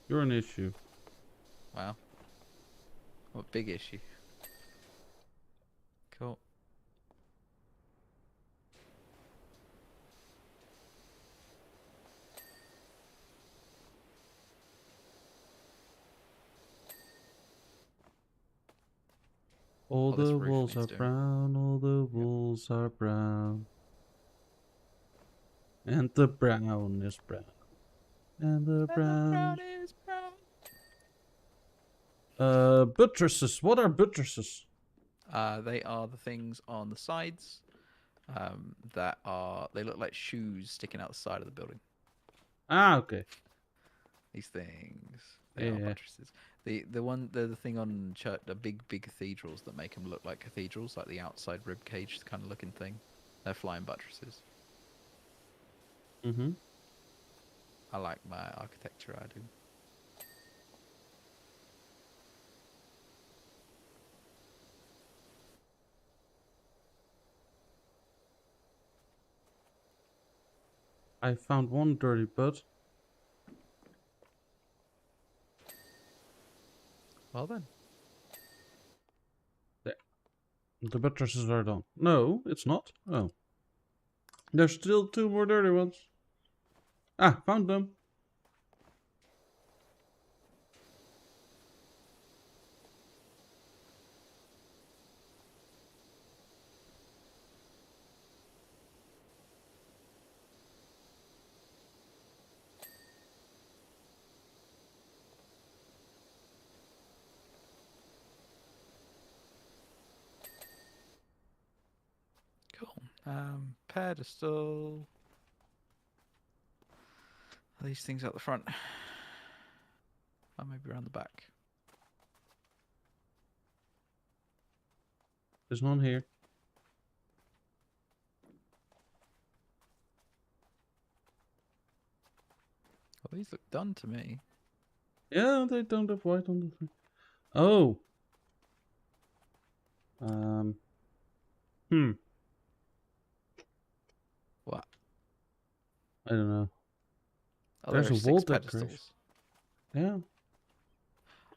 You're an issue. Wow. What big issue. Cool. All Oh, this the roof walls are needs doing. brown, all the walls are brown. And the brown is brown. And the brown. is brown. Buttresses. What are buttresses? They are the things on the sides that are. They look like shoes sticking out the side of the building. Ah, okay. These things. They Yeah. are buttresses. The thing on church, the big cathedrals that make them look like cathedrals, like the outside rib cage kind of looking thing. They're flying buttresses. Mm-hmm. I like my architecture. I do. I found one dirty bud. Well then. There. The buttresses are done. No, it's not. Oh. There's still 2 more dirty ones. Ah, found them. Cool. Pedestal. Are these things out the front? Or maybe around the back. There's none here. Well, these look done to me. Yeah, they don't have white on the thing. Oh. Hmm. What? I don't know. Oh, There's there a are wall 6 decoration. pedestals. Yeah.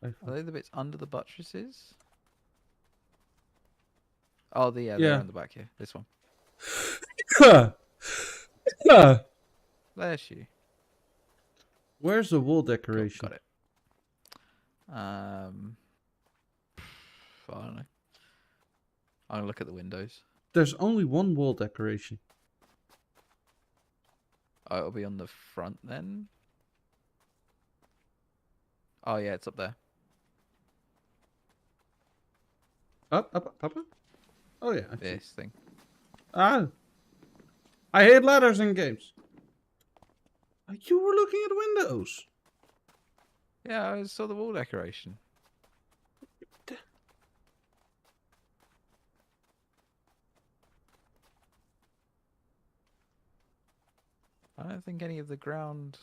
Are they the bits under the buttresses? Oh, they're Yeah. on the back here. This one. There she. Where's the wall Cool, decoration? got it. I don't know. I'm gonna look at the windows. There's only one wall decoration. Oh, it'll be on the front then. Oh yeah, it's up there. Up. Oh yeah. I see. This thing. Ah. I hate ladders in games. You were looking at windows. Yeah, I saw the wall decoration. I don't think any of the ground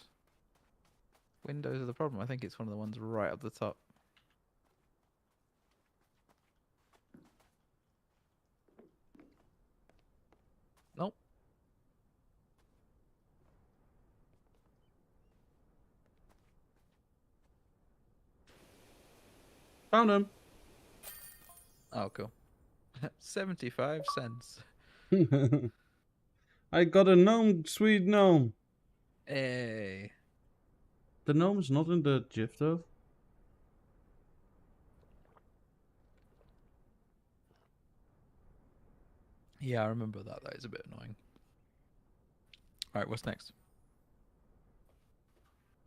windows are the problem. I think it's one of the ones right up the top. Nope. Found him. Oh, cool. 75 cents. I got a gnome, sweet gnome. Hey. The gnome is not in the GIF though. Yeah, I remember that. That is a bit annoying. Alright, what's next?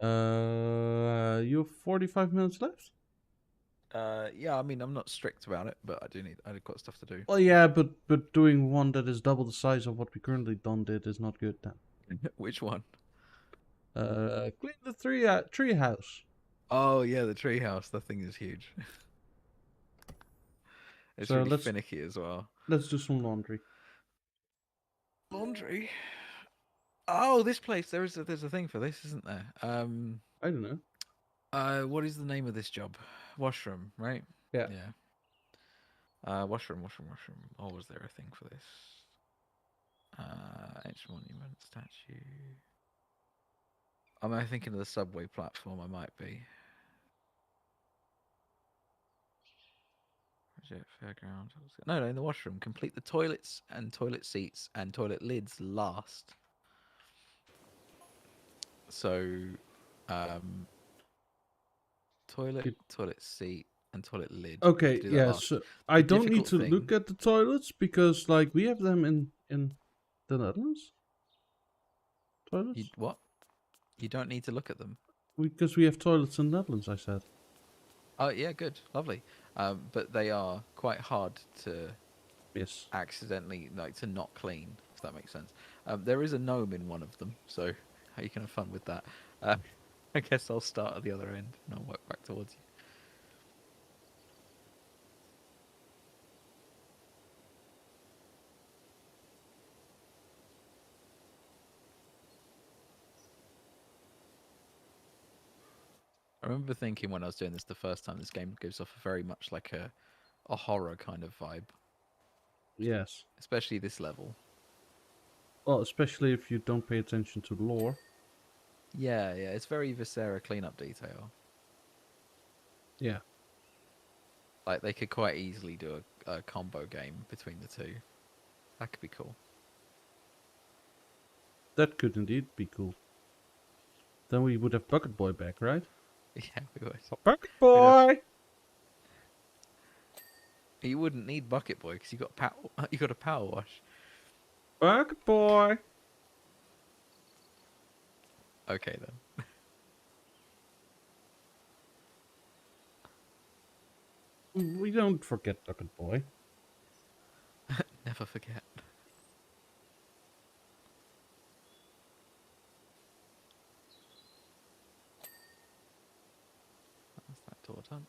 You have 45 minutes left? Yeah, I mean, I'm not strict about it, but I've got stuff to do. Well, yeah, but doing one that is double the size of what we currently did is not good then. Which one? Clean the tree house. Oh, yeah, the treehouse. That thing is huge. It's So really let's- finicky as well. Let's do some laundry. Laundry? Oh, this place. There's a thing for this, isn't there? I don't know. What is the name of this job? Washroom, right? Yeah. Yeah. Washroom. Oh, was there a thing for this? Ancient monument statue. Am I thinking of the subway platform? I might be. Fairground. No, in the washroom. Complete the toilets and toilet seats and toilet lids last. So, toilet seat, and toilet lid. Okay, Do that yeah. last. So I don't need difficult to look at the toilets because, like, we have them in the Netherlands. Toilets? What? You don't need to look at them. Because we have toilets in the Netherlands, I said. Oh yeah, good, lovely. But they are quite hard to Yes. accidentally to not clean, if that makes sense. There is a gnome in one of them, so you can have fun with that. I guess I'll start at the other end and I'll work back towards you. remember thinking when I was doing this the first time, this game gives off very much like a horror kind of vibe, Yes. especially this level. Well, especially if you don't pay attention to the lore. Yeah, yeah, it's very Viscera cleanup detail. Yeah. Like they could quite easily do a combo game between the two. That could be cool. That could indeed be cool. Then we would have Bucket Boy back, right? Yeah, we would. Bucket We'd have- Boy! You wouldn't need Bucket Boy because you got a power wash. Bucket Boy! Okay then. We don't forget Bucket Boy. Never forget. That's that door done.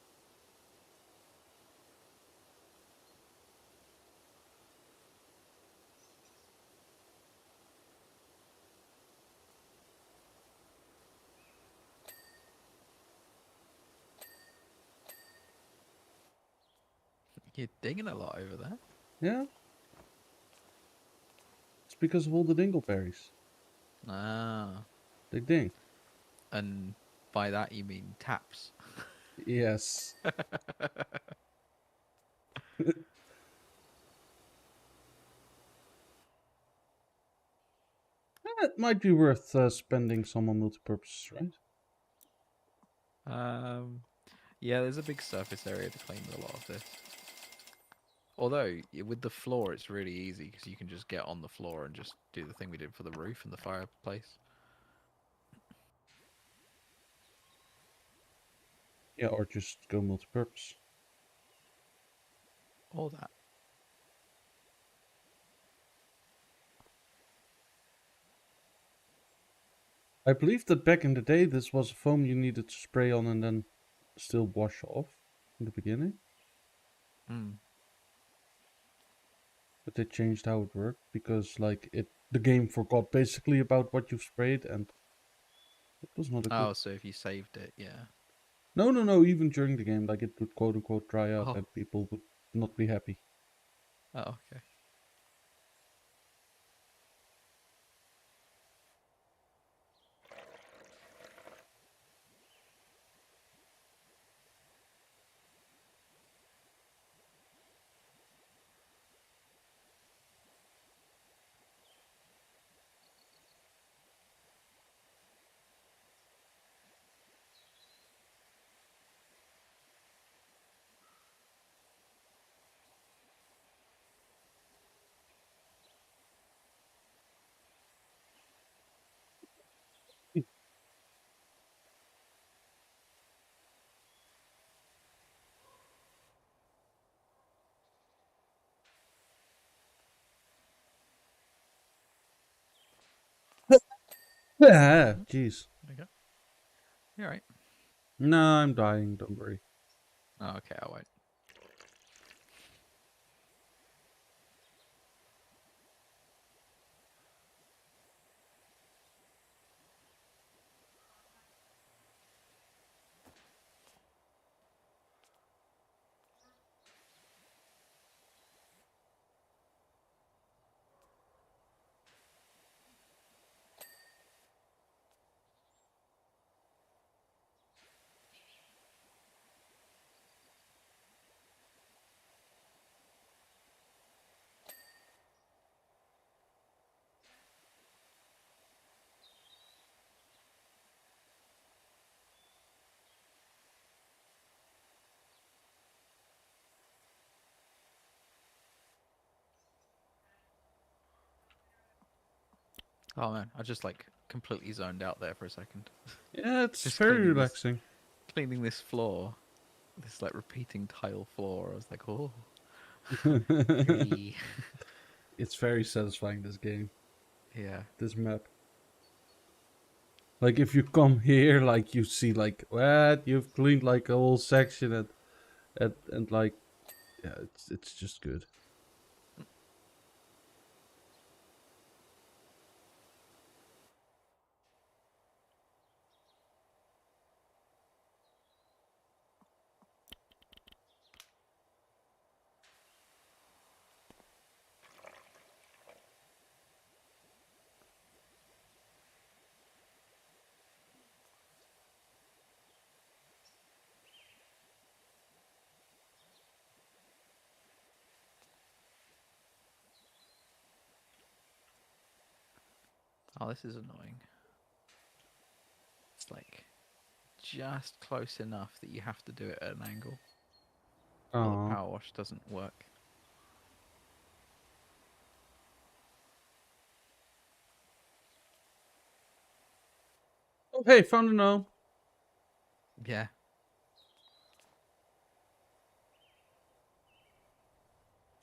You're digging a lot over there. Yeah? It's because of all the dingleberries. Ah, They ding. and by that you mean taps. Yes. It might be worth spending some on multi-purposes, right? Yeah, there's a big surface area to clean with a lot of this. Although with the floor, it's really easy because you can just get on the floor and just do the thing we did for the roof and the fireplace. Yeah, or just go multi-purpose. All that. I believe that back in the day, this was a foam you needed to spray on and then still wash off in the beginning. Mm. But they changed how it worked because, like, the game forgot basically about what you sprayed, and it was not a good. Oh, so if you saved it, yeah. No. Even during the game, like, it would quote unquote dry up, Oh. and people would not be happy. Oh, okay. Yeah, jeez. There you go. You alright? No, I'm dying. Don't worry. Oh, okay, I won't. Oh man, I just like completely zoned out there for a second. Yeah, it's Just very cleaning this- relaxing. Cleaning this floor, this like repeating tile floor. I was like, oh, free. It's very satisfying, this game, Yeah. this map. Like, if you come here, like, you see, like, what? You've cleaned, like, a whole section and like, yeah, it's just good. Oh, this is annoying. It's like just close enough that you have to do it at an angle, or the Oh. power wash doesn't work. Oh, hey, found a gnome. Yeah.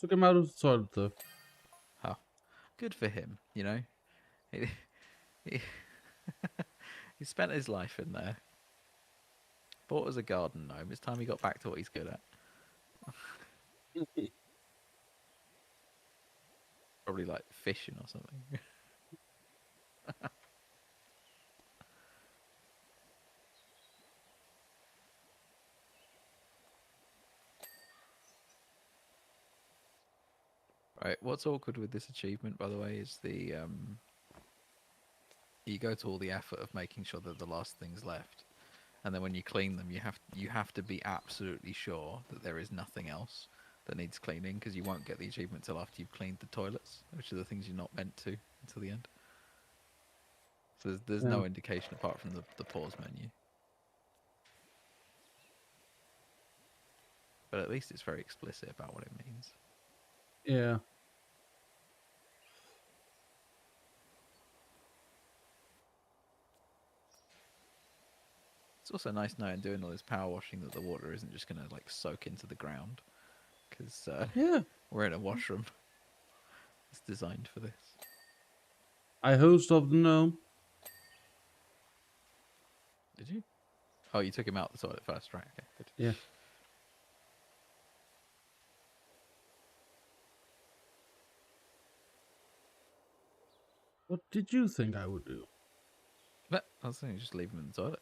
Took him out of the toilet, though. Oh, good for him. You know, he, he, he spent his life in there. Bought as a garden gnome. It's time he got back to what he's good at. Probably like fishing or something. Right. What's awkward with this achievement, by the way, is the you go to all the effort of making sure that the last thing's left, and then when you clean them, you have to be absolutely sure that there is nothing else that needs cleaning, because you won't get the achievement till after you've cleaned the toilets, which are the things you're not meant to until the end. So there's Yeah. no indication apart from the pause menu. But at least it's very explicit about what it means. Yeah. It's also nice knowing doing all this power washing that the water isn't just going to like soak into the ground, because Yeah. we're in a washroom. It's designed for this. I hosed of the gnome. Did you? Oh, you took him out the toilet first, right? Okay, good. Yeah. What did you think I would do? But I was saying, just leave him in the toilet.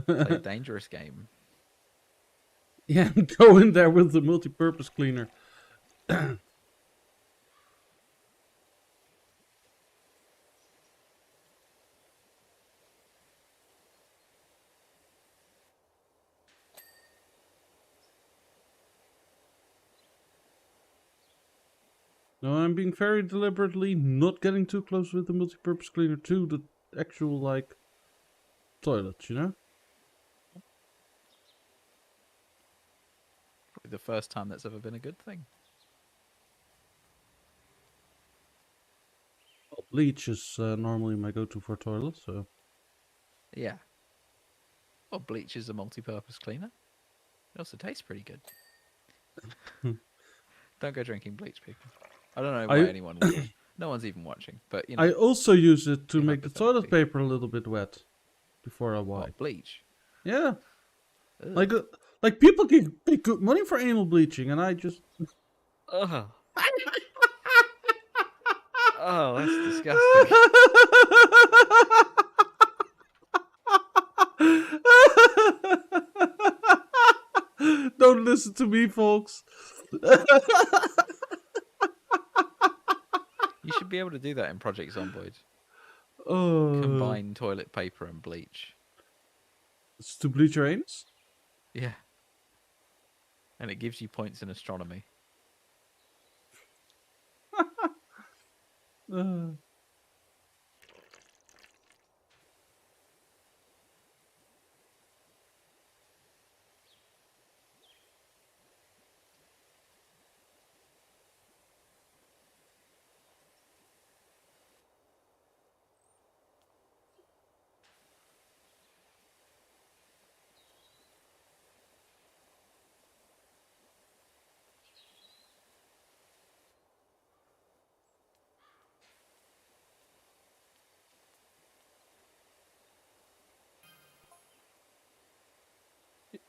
Play a dangerous game. Yeah, go in there with the multi-purpose cleaner. No, I'm being very deliberately not getting too close with the multi-purpose cleaner to the actual, like, toilet, you know? Probably the first time that's ever been a good thing. Well, bleach is normally my go-to for toilet, so... Yeah. Well, bleach is a multi-purpose cleaner. It also tastes pretty good. Don't go drinking bleach, people. I don't know why anyone would. No one's even watching, but you know. I also use it to make the toilet hypothetically. paper a little bit wet before I wipe. What, bleach? Yeah. Ugh. Like people can pay good money for anal bleaching, and I just... Ugh. Oh, that's disgusting. Don't listen to me, folks. You should be able to do that in Project Zomboid. Oh. Combine toilet paper and bleach. It's to bleach your anus? Yeah. And it gives you points in astronomy.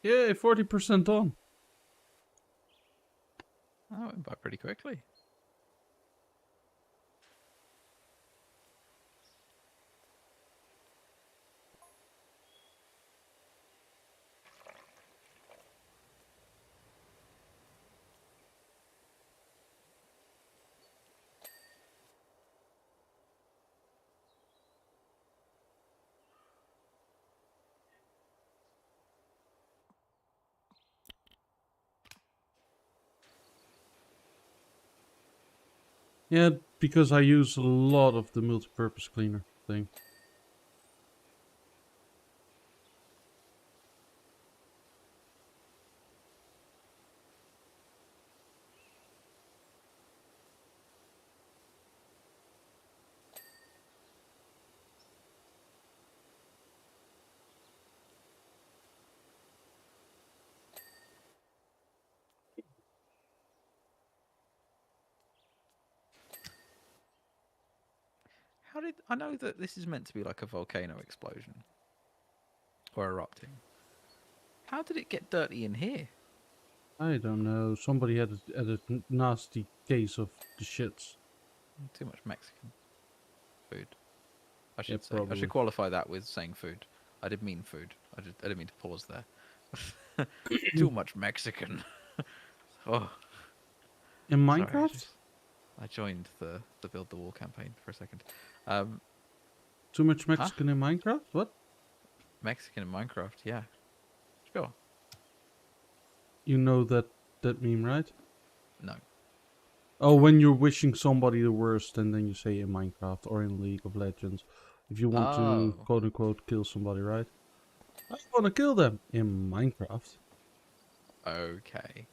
Yeah, 40% on. That went by pretty quickly. Yeah, because I use a lot of the multi-purpose cleaner thing. How did I know that this is meant to be like a volcano explosion or erupting? How did it get dirty in here? I don't know. Somebody had a nasty case of the shits. Too much Mexican food. I Yeah, should say. I probably. should qualify that with saying food. I did mean food. I didn't mean to pause there. Too much Mexican. Oh, In sorry. Minecraft? I joined the build the wall campaign for a second. Um, Too much huh? Mexican in Minecraft? What? Mexican in Minecraft? Yeah, sure. You know that meme, right? No. Oh, when you're wishing somebody the worst, and then you say in Minecraft or in League of Legends, if you want to Oh, quote unquote kill somebody, right? I want to kill them in Minecraft. okay.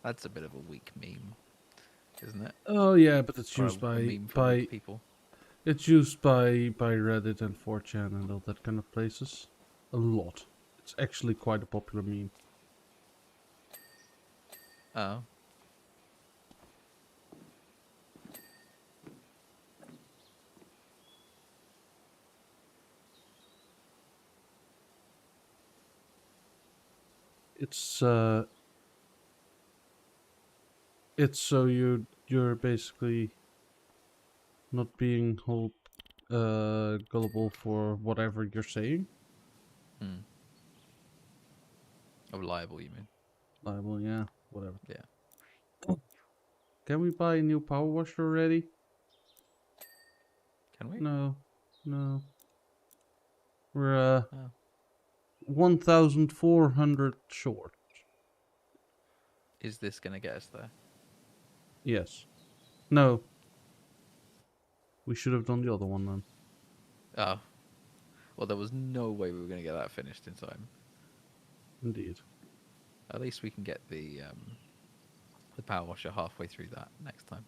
That's a bit of a weak meme, isn't it? Oh yeah, but it's Or used a meme for by weak people. it's used by Reddit and 4chan and all that kind of places a lot. It's actually quite a popular meme. Oh. It's so you're basically not being hold gullible for whatever you're saying. Hmm. Oh, liable, you mean? Liable, yeah, whatever. Yeah. Can we buy a new power washer already? Can we? No, no. We're Oh. 1,400 short. Is this gonna get us there? Yes. No. We should have done the other one then. Oh. Well, there was no way we were gonna get that finished in time. Indeed. At least we can get the power washer halfway through that next time.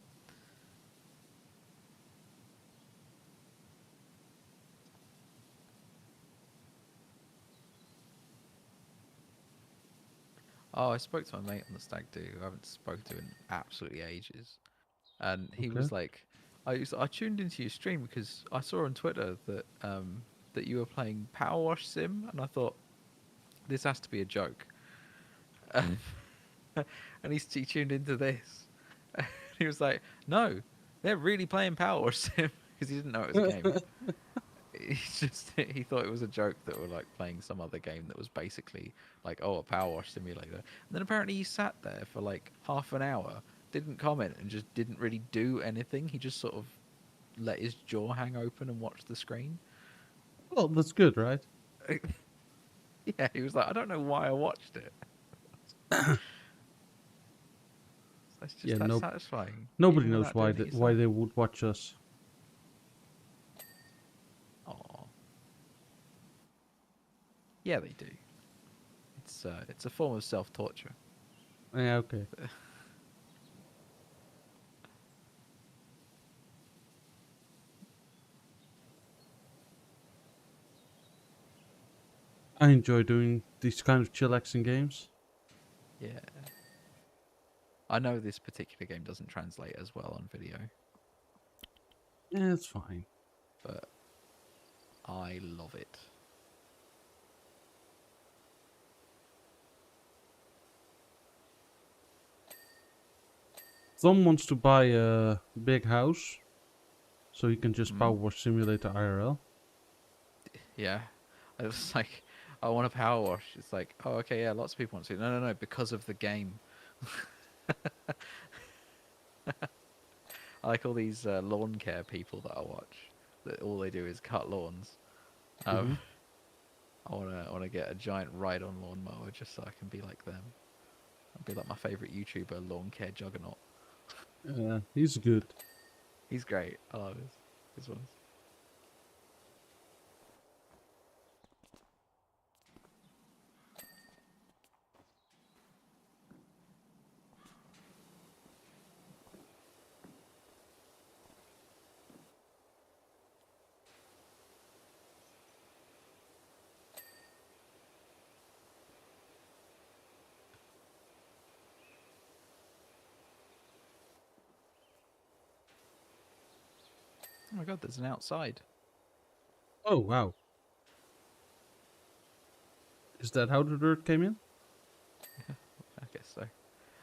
Oh, I spoke to my mate on the stag do, who I haven't spoken to in absolutely ages, and he Okay. was like, I tuned into your stream because I saw on Twitter that you were playing Power Wash Sim, and I thought this has to be a joke. And he tuned into this. He was like, "No, they're really playing Power Wash Sim," because he didn't know it was a game. He thought it was a joke that we're like playing some other game that was basically like, oh, a power wash simulator. And then apparently he sat there for like half an hour, didn't comment, and just didn't really do anything. He just sort of let his jaw hang open and watched the screen. Well, that's good, right? Yeah, he was like, I don't know why I watched it. That's Yeah, just that satisfying, nobody even knows without doing it why yourself. they would watch us. Aw. Yeah, they do. It's a form of self torture. Yeah, okay. I enjoy doing these kind of chillaxing games. Yeah. I know this particular game doesn't translate as well on video, Yeah, it's fine. but I love it. Tom wants to buy a big house, so he can just Power Mm, Wash Simulator IRL. yeah. I was like, I want a power wash. It's like, oh, okay, yeah, lots of people want to. No, no, no, because of the game. I like all these lawn care people that I watch. That all they do is cut lawns. Mm-hmm. Um, I wanna get a giant ride-on lawnmower just so I can be like them. I'd be like my favorite YouTuber, lawn care juggernaut. He's good. He's great. I love his ones. Oh my god, there's an outside. Oh, wow. Is that how the dirt came in? I guess so.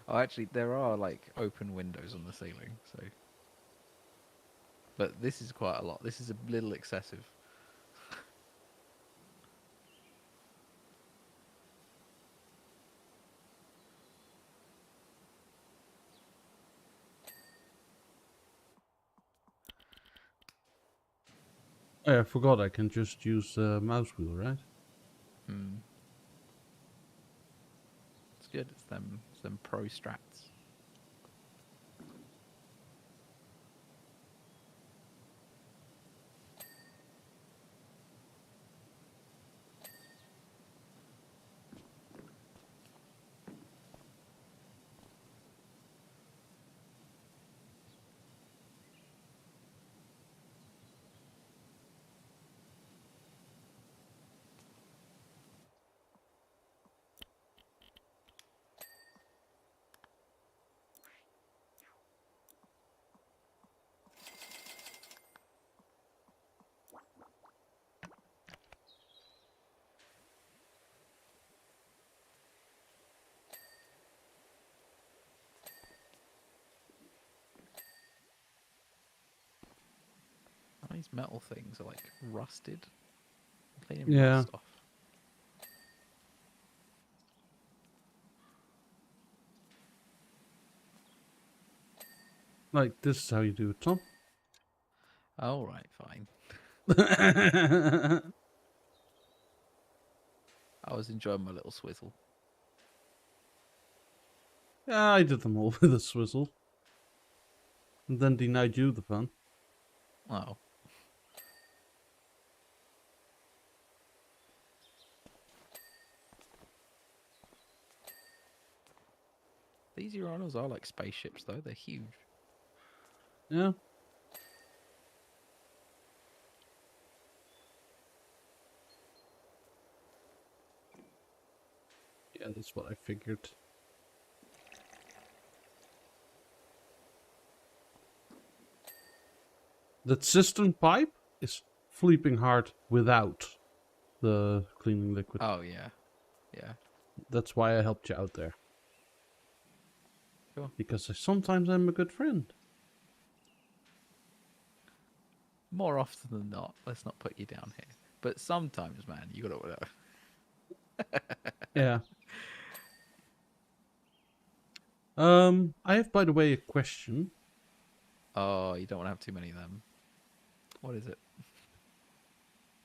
Oh, actually, there are like open windows on the ceiling, so. But this is quite a lot. This is a little excessive. Oh, I forgot I can just use the mouse wheel, right? Hmm. It's good. It's them pro strats. These metal things are like rusted. Cleaning Yeah. rust off. Like, this is how you do it, Tom. All right, fine. I was enjoying my little swizzle. Yeah, I did them all with a swizzle. And then denied you the fun. Oh. These Uranus are like spaceships, though. They're huge. Yeah. Yeah, that's what I figured. That cistern pipe is flipping hard without the cleaning liquid. Oh, yeah. Yeah. That's why I helped you out there. Sure. Because sometimes I'm a good friend. More often than not. Let's not put you down here. But sometimes, man, you gotta. Yeah. I have, by the way, a question. Oh, you don't want to have too many of them. What is it?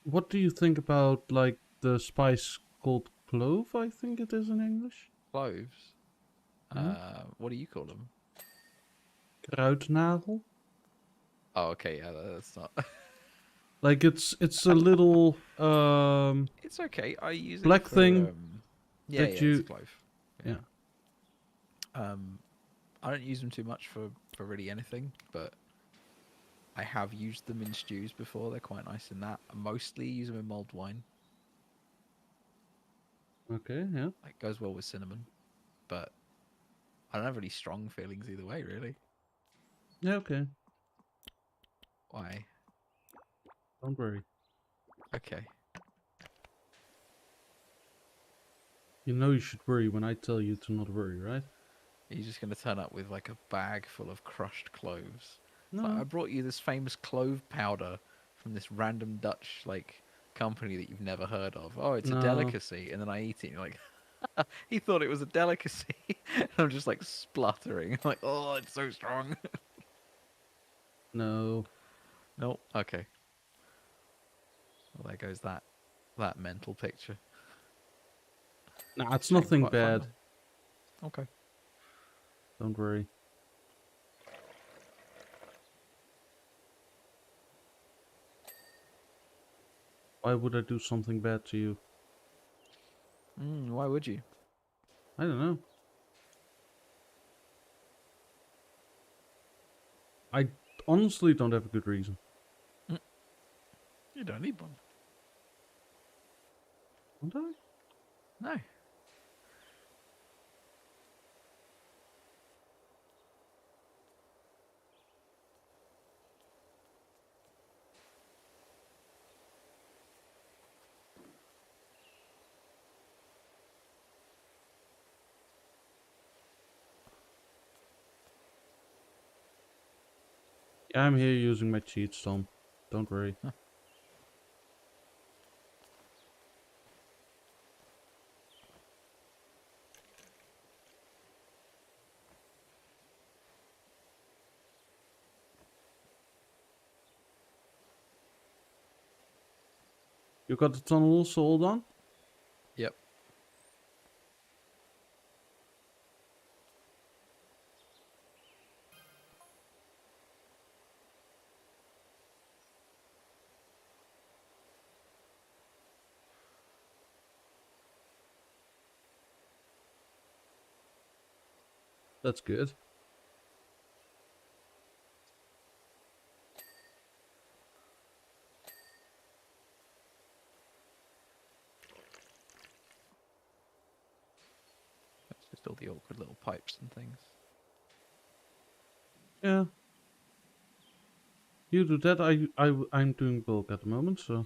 What do you think about, like, the spice called clove, I think it is in English? Cloves? Yeah. What do you call them? Kruidnagel? Oh, okay, yeah, that's not. Like, it's a little, It's okay. I use it black for thing yeah, that it's a you... clove. Yeah. I don't use them too much for really anything, but I have used them in stews before. They're quite nice in that. I mostly use them in mulled wine. Okay, yeah. It goes well with cinnamon, but I don't have really strong feelings either way, really. Yeah, okay. Why? Don't worry. Okay. You know you should worry when I tell you to not worry, right? Are you just going to turn up with like a bag full of crushed cloves? It's like, No. I brought you this famous clove powder from this random Dutch like company that you've never heard of. Oh, it's a No. delicacy, and then I eat it. And you're like, he thought it was a delicacy. And I'm just like spluttering. I'm like, oh, it's so strong. No. Nope. Okay. Well, there goes that mental picture. Nah, it's Actually, nothing quite fun, bad. though. Okay. Don't worry. Why would I do something bad to you? Why would you? I don't know. I honestly don't have a good reason. You don't need one. Don't I? No. Yeah, I'm here using my cheats, Tom. Don't worry. Huh. You got the tunnel also all done? Yep. That's good. It's just all the awkward little pipes and things. Yeah. You do that. I'm doing bulk at the moment, so.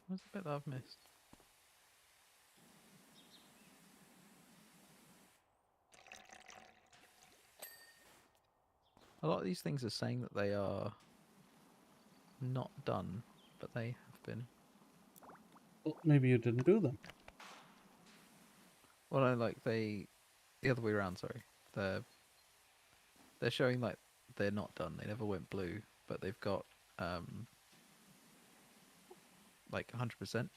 What's the bit that I've missed? A lot of these things are saying that they are not done, but they have been. Well, maybe you didn't do them. Well, I like the other way around. Sorry, they're showing like they're not done. They never went blue, but they've got like 100%.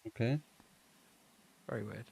Okay. Very weird.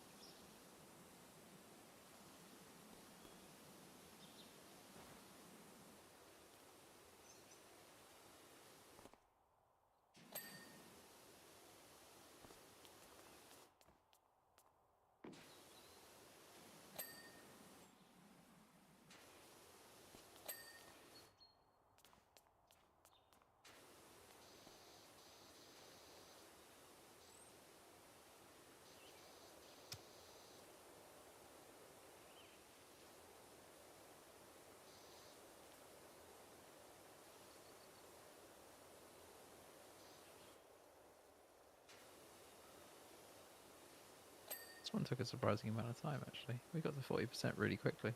This one took a surprising amount of time, actually. We got to 40% really quickly.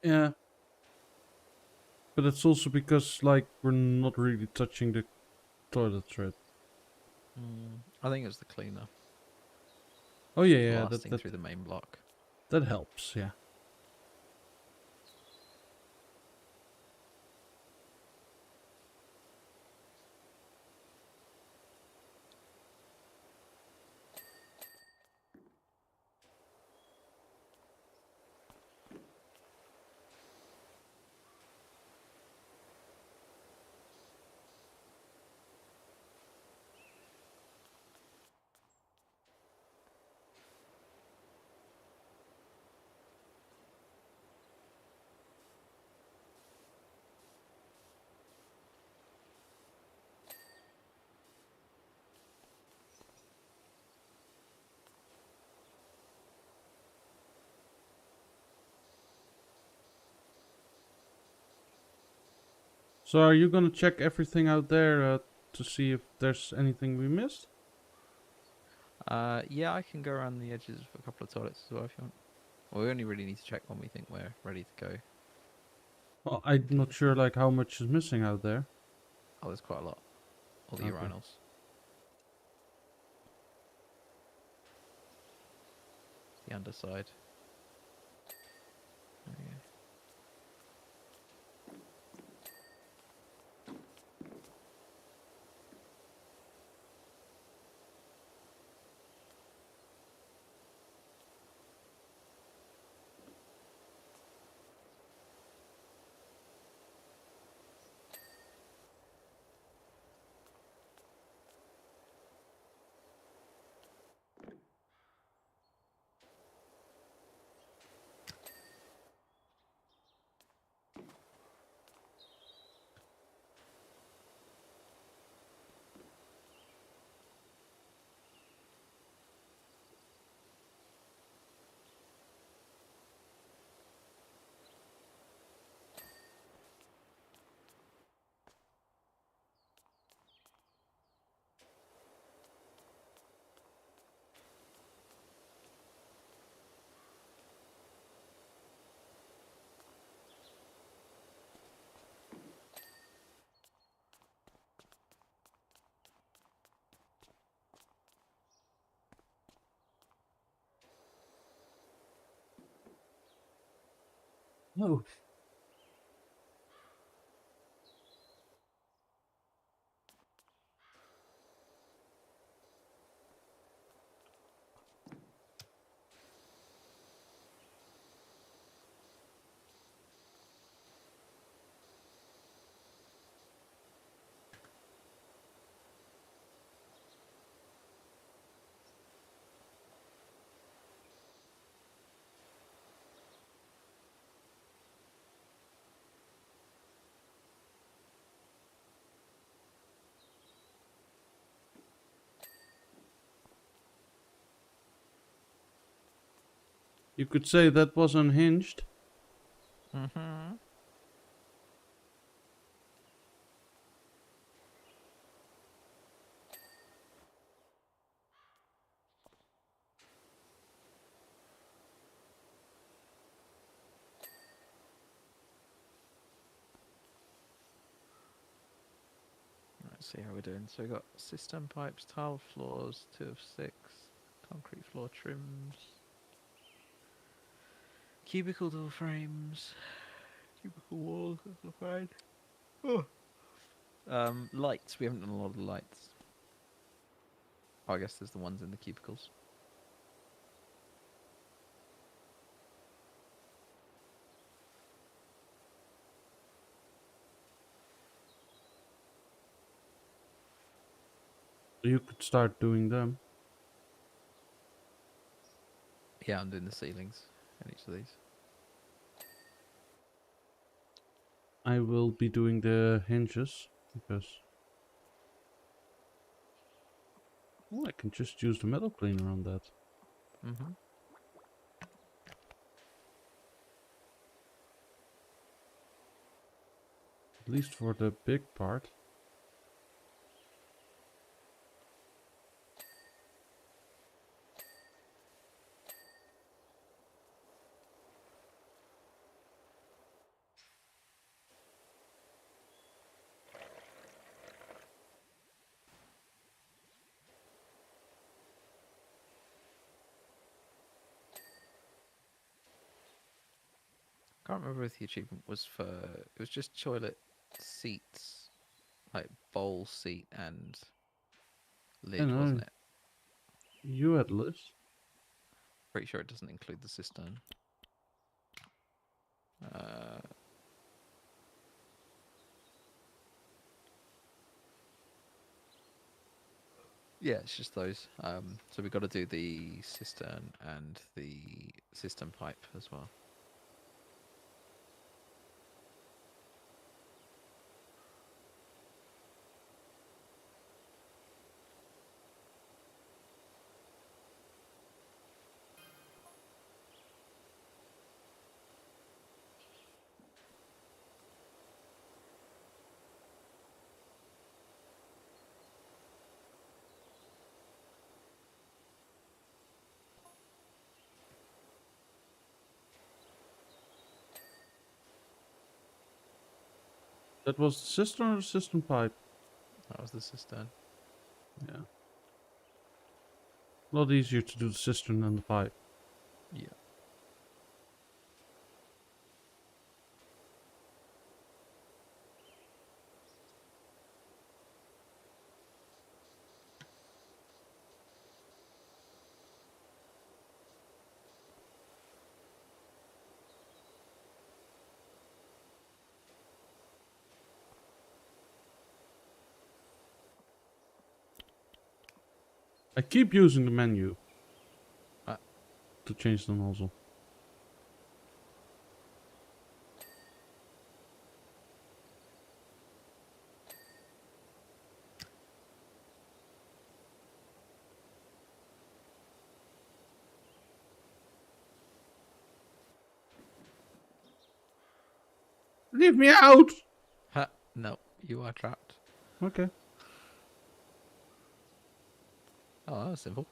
Yeah. But it's also because, like, we're not really touching the toilet thread. I think it was the cleaner Oh yeah, yeah, blasting through the main block. that helps, yeah. So are you gonna check everything out there to see if there's anything we missed? Yeah, I can go around the edges of a couple of toilets as well if you want. Well, we only really need to check when we think we're ready to go. Well, I'm not sure like how much is missing out there. Oh, there's quite a lot. All the Okay. urinals. The underside. There we go. No. You could say that was unhinged. Mm-hmm. Let's see how we're doing. So we got system pipes, tile floors, 2 of 6, concrete floor trims, cubicle door frames, cubicle walls, that's fine. Oh. Lights, we haven't done a lot of the lights. Oh, I guess there's the ones in the cubicles. You could start doing them. Yeah, I'm doing the ceilings in each of these. I will be doing the hinges because I can just use the metal cleaner on that. Mm-hmm. At least for the big part. Can't remember if the achievement was for. It was just toilet seats, like bowl seat and I lid, know. wasn't it? You had list. Pretty sure it doesn't include the cistern. Yeah, it's just those. So we got to do the cistern and the cistern pipe as well. That was the cistern or the cistern pipe? That was the cistern. Yeah. A lot easier to do the cistern than the pipe. Yeah. I keep using the menu Ah, to change the nozzle. Leave me out! ha, no, you are trapped. Okay. Oh, that was simple.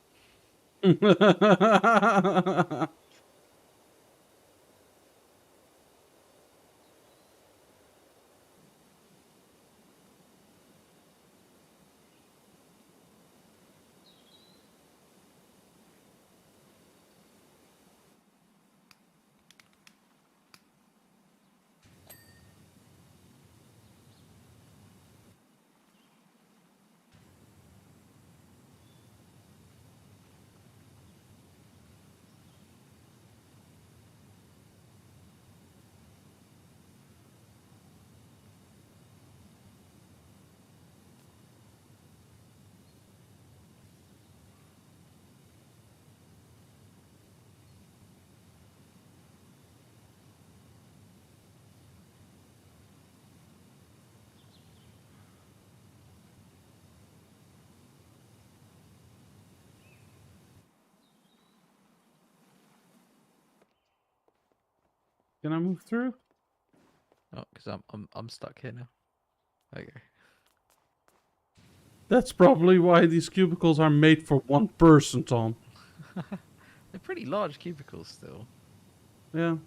Can I move through? Oh, because I'm stuck here now. Okay. That's probably why these cubicles are made for one person, Tom. They're pretty large cubicles still. Yeah.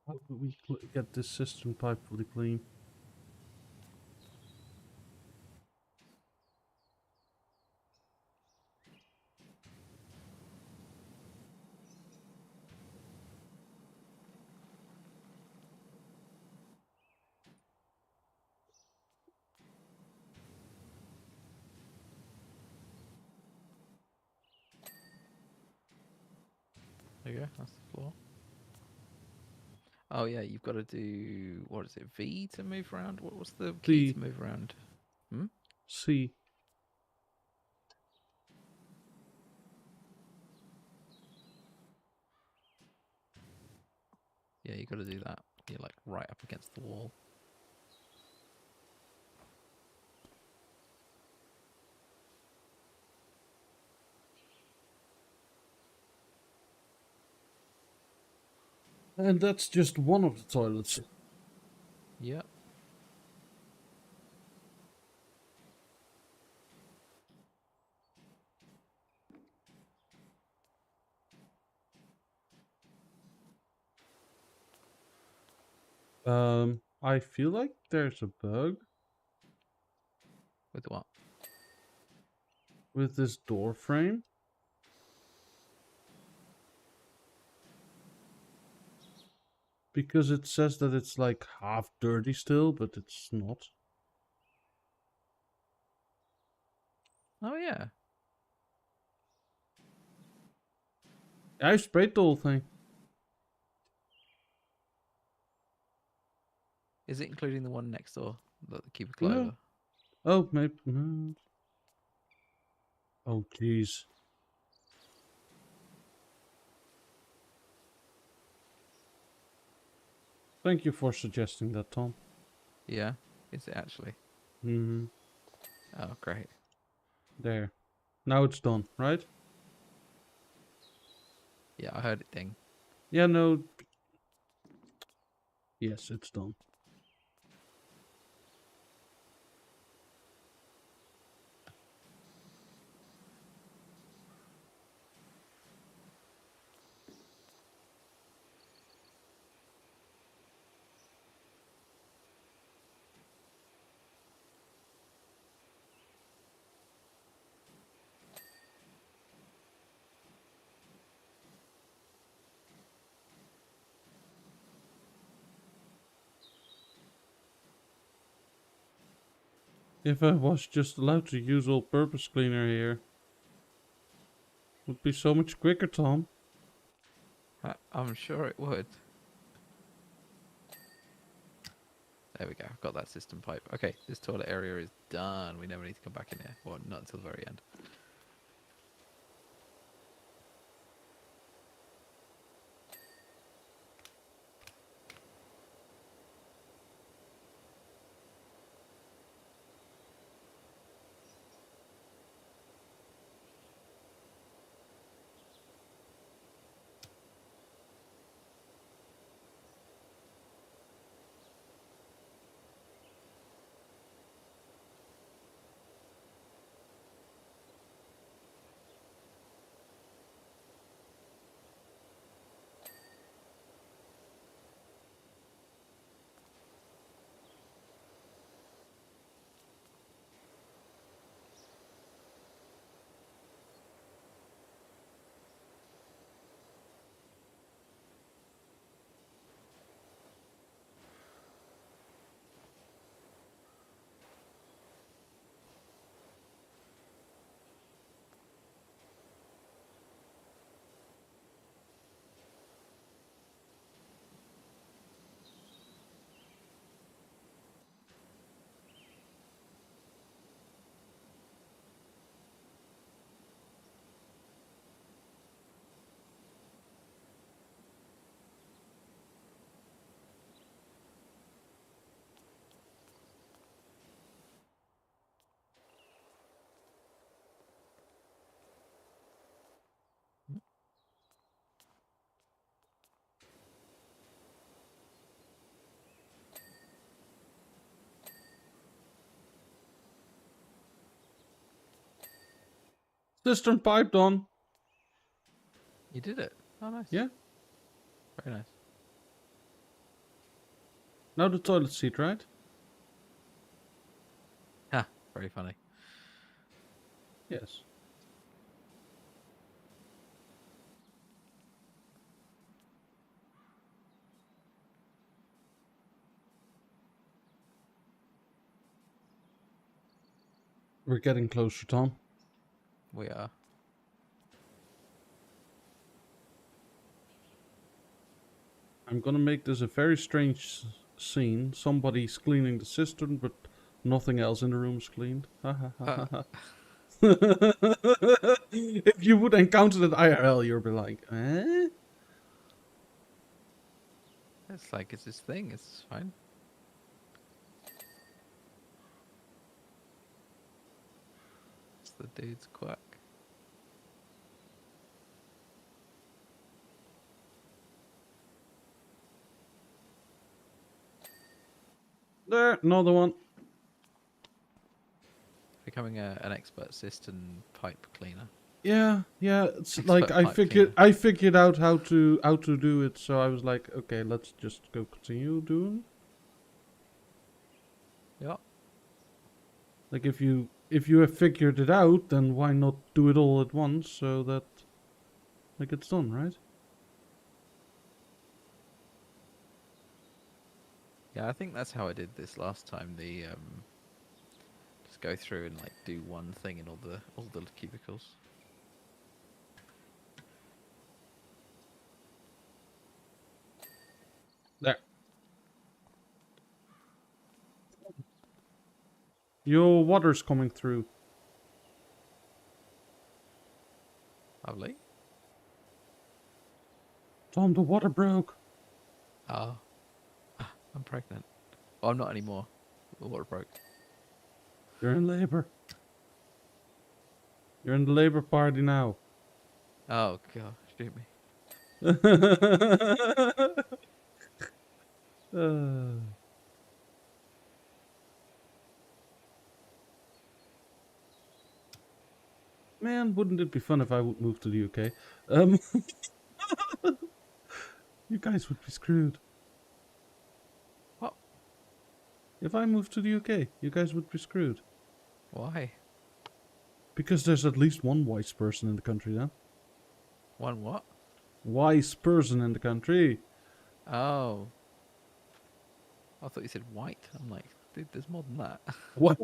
How do we get this cistern pipe fully clean? There you go. That's the floor. Oh yeah, you've got to do what is it? V to move around. What was the key C. to move around? C. Yeah, you got to do that. You're like right up against the wall. And that's just one of the toilets. Yep. I feel like there's a bug With what? with this door frame. Because it says that it's like half dirty still, but it's not. Oh yeah. I sprayed the whole thing. Is it including the one next door? The cubicle Yeah. over? Oh, maybe. No. Oh, jeez. Thank you for suggesting that, Tom. Yeah. Is it actually? Mm-hmm. Oh, great. There. Now it's done, right? Yeah, I heard it ding. Yeah, no. Yes, it's done. If I was just allowed to use all-purpose cleaner here, it would be so much quicker, Tom. I'm sure it would. There we go. I've got that system pipe. Okay, this toilet area is done. We never need to come back in here. Well, not until the very end. Cistern pipe done. You did it. Oh, nice. Yeah. Very nice. Now the toilet seat, right? Ha, very funny. Yes. We're getting closer, Tom. We are. I'm gonna make this a very strange scene. Somebody's cleaning the cistern, but nothing else in the room's cleaned. If you would encounter that IRL, you'd be like, eh? It's like, it's this thing. It's fine. It's the dude's quirk. There, another one. Becoming an expert cistern pipe cleaner. Yeah, it's Expert like pipe cleaner. I figured out how to do it, so I was like, okay, let's just go continue doing. Yeah. Like if you have figured it out, then why not do it all at once so that like it's done, right? Yeah, I think that's how I did this last time. Just go through and like do one thing in all the cubicles. There. Your water's coming through. Lovely. Tom, the water broke. Oh, I'm pregnant. Oh, I'm not anymore. The water broke. You're in labor. You're in the labor party now. Oh god, shoot me. Uh, man, wouldn't it be fun if I would move to the UK? You guys would be screwed. What? If I moved to the UK, you guys would be screwed. Why? Because there's at least one wise person in the country then. One what? Wise person in the country. Oh. I thought you said white. I'm like, dude, there's more than that. Wow.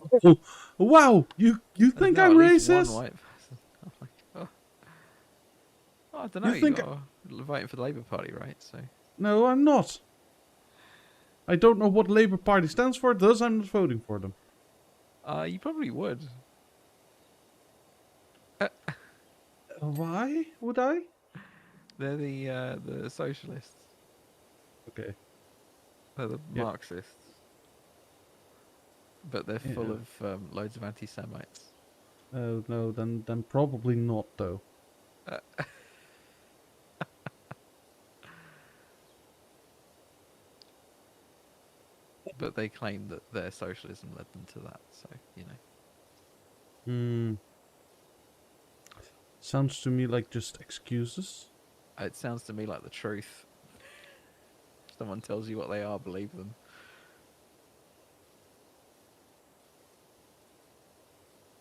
Wow. You There's think now I'm at least racist? one white person. I'm like, oh. Oh, I don't know. You You think- are voting for the Labour Party, right? So. No, I'm not. I don't know what Labour Party stands for, thus I'm not voting for them. You probably would. Why would I? They're the socialists. Okay. They're the Yeah. Marxists. But they're full Yeah. of loads of anti-Semites. Oh no, then probably not though. But they claim that their socialism led them to that. So, you know. Hmm. Sounds to me like just excuses. It sounds to me like the truth. Someone tells you what they are, believe them.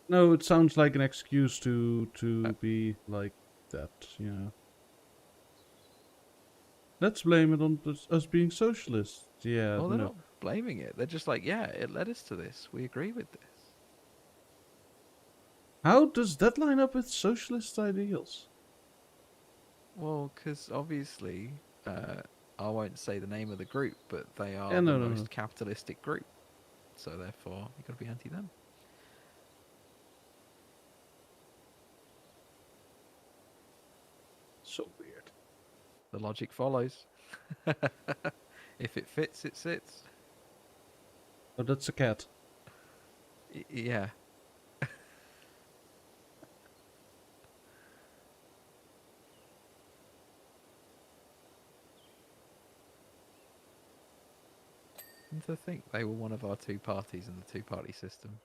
No, it sounds like an excuse to be like that, you know. Let's blame it on us being socialists. Yeah, Well, they're no. not blaming it. They're just like, yeah, it led us to this. We agree with this. How does that line up with socialist ideals? Well, because obviously, I won't say the name of the group, but they are Yeah, the no, no, most no. capitalistic group. So therefore, you got to be anti them. So weird. The logic follows. If it fits, it sits. Oh, that's a cat. Yeah. And to think they were one of our two parties in the two-party system.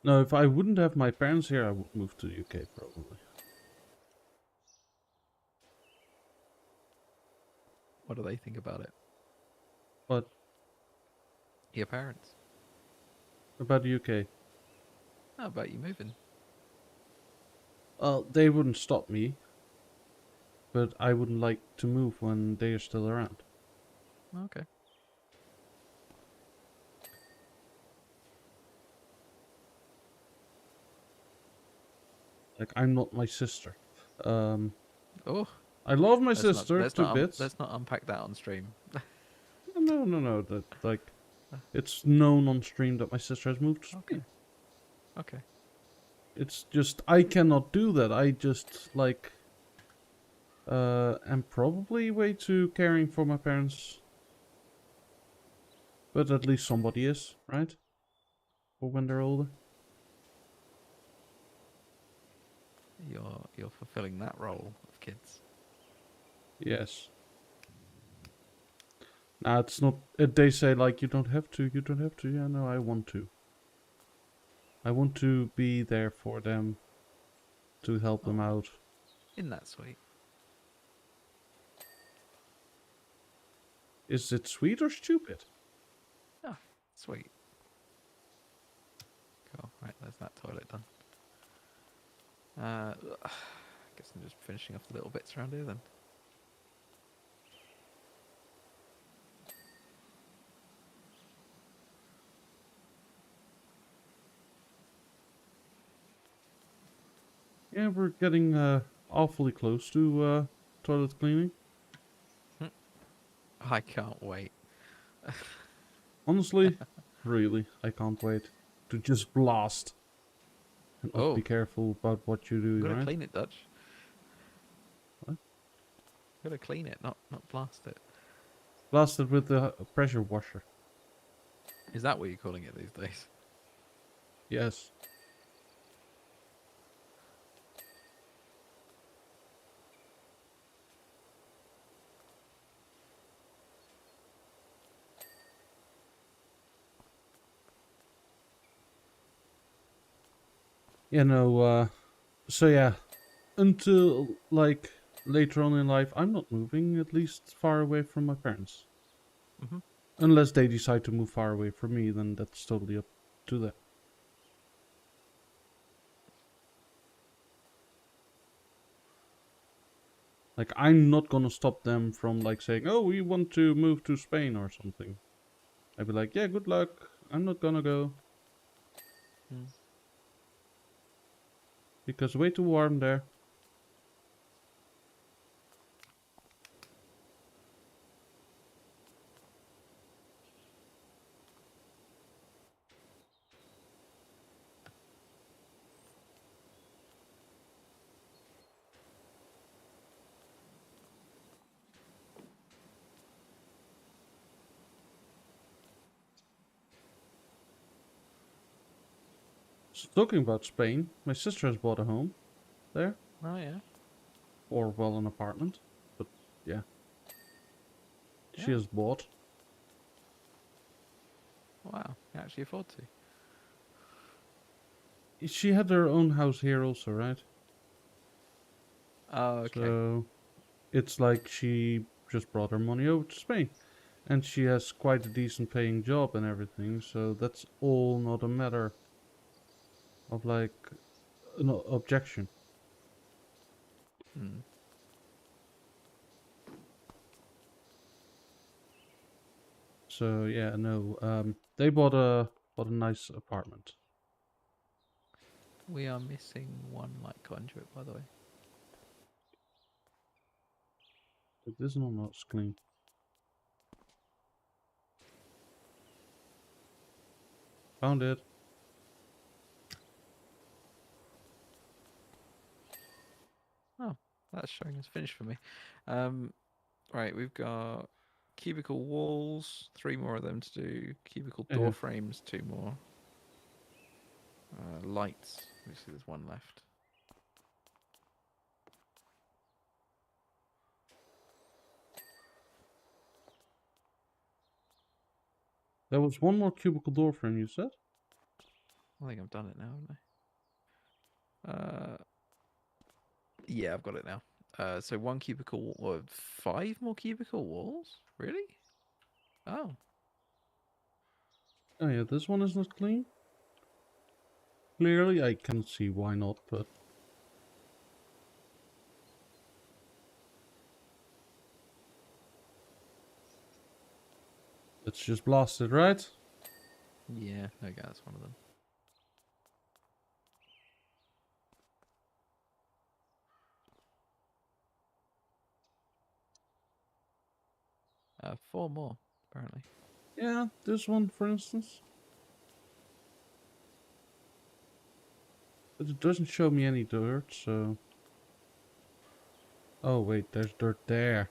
No, if I wouldn't have my parents here, I would move to the UK probably. What do they think about it? What Your parents? about the UK? How about you moving? Well, they wouldn't stop me, but I wouldn't like to move when they are still around. Okay. Like, I'm not my sister. Oh, I love my let's not- sister let's to not bits. let's not unpack that on stream. No. That like, it's known on stream that my sister has moved to Okay. Spain. Okay. It's just I cannot do that. I just like, am probably way too caring for my parents. But at least somebody is, right? For when they're older. You're fulfilling that role of kids. Yes. Nah, it's not. They say like you don't have to. You don't have to. Yeah, no, I want to. I want to be there for them to help them Oh. out. Isn't that sweet? Is it sweet or stupid? Oh, sweet. Cool. Right, there's that toilet done. I guess I'm just finishing off the little bits around here then. Yeah, we're getting awfully close to toilet cleaning. I can't wait. Honestly, really, I can't wait to just blast. And Oh, be careful about what you do, gotta right? clean it, Dutch. What? Gotta clean it, not blast it. Blast it with the pressure washer. Is that what you're calling it these days? Yes. You know, so yeah, until like later on in life, I'm not moving at least far away from my parents. Mm-hmm. Unless they decide to move far away from me, then that's totally up to them. Like, I'm not gonna stop them from like saying, oh, we want to move to Spain or something. I'd be like, yeah, good luck. I'm not gonna go. Mm. Because way too warm there. So talking about Spain, my sister has bought a home there. Oh yeah. Or, well, an apartment. But, yeah. She Yeah. has bought. Wow. You actually afford to. She had her own house here also, right? Oh, okay. So, it's like she just brought her money over to Spain. And she has quite a decent paying job and everything. So, that's all not a matter of, like, an objection. Hmm. So, yeah, no. They bought a nice apartment. We are missing one light conduit, by the way. But this one not clean. Found it. Oh, that's showing as finished for me. Right, we've got cubicle walls, 3 more of them to do. Cubicle door Yeah. frames, 2 more. Lights, let me see, there's 1 left. There was one more cubicle door frame, you said? I think I've done it now, haven't I? Yeah, I've got it now. So 1 cubicle, or 5 more cubicle walls? Really? Oh. Oh yeah, this one is not clean. Clearly, I can see why not, but... It's just blasted, right? Yeah, okay, that's one of them. Four more, apparently. Yeah, this one, for instance. But it doesn't show me any dirt, so... Oh wait, there's dirt there.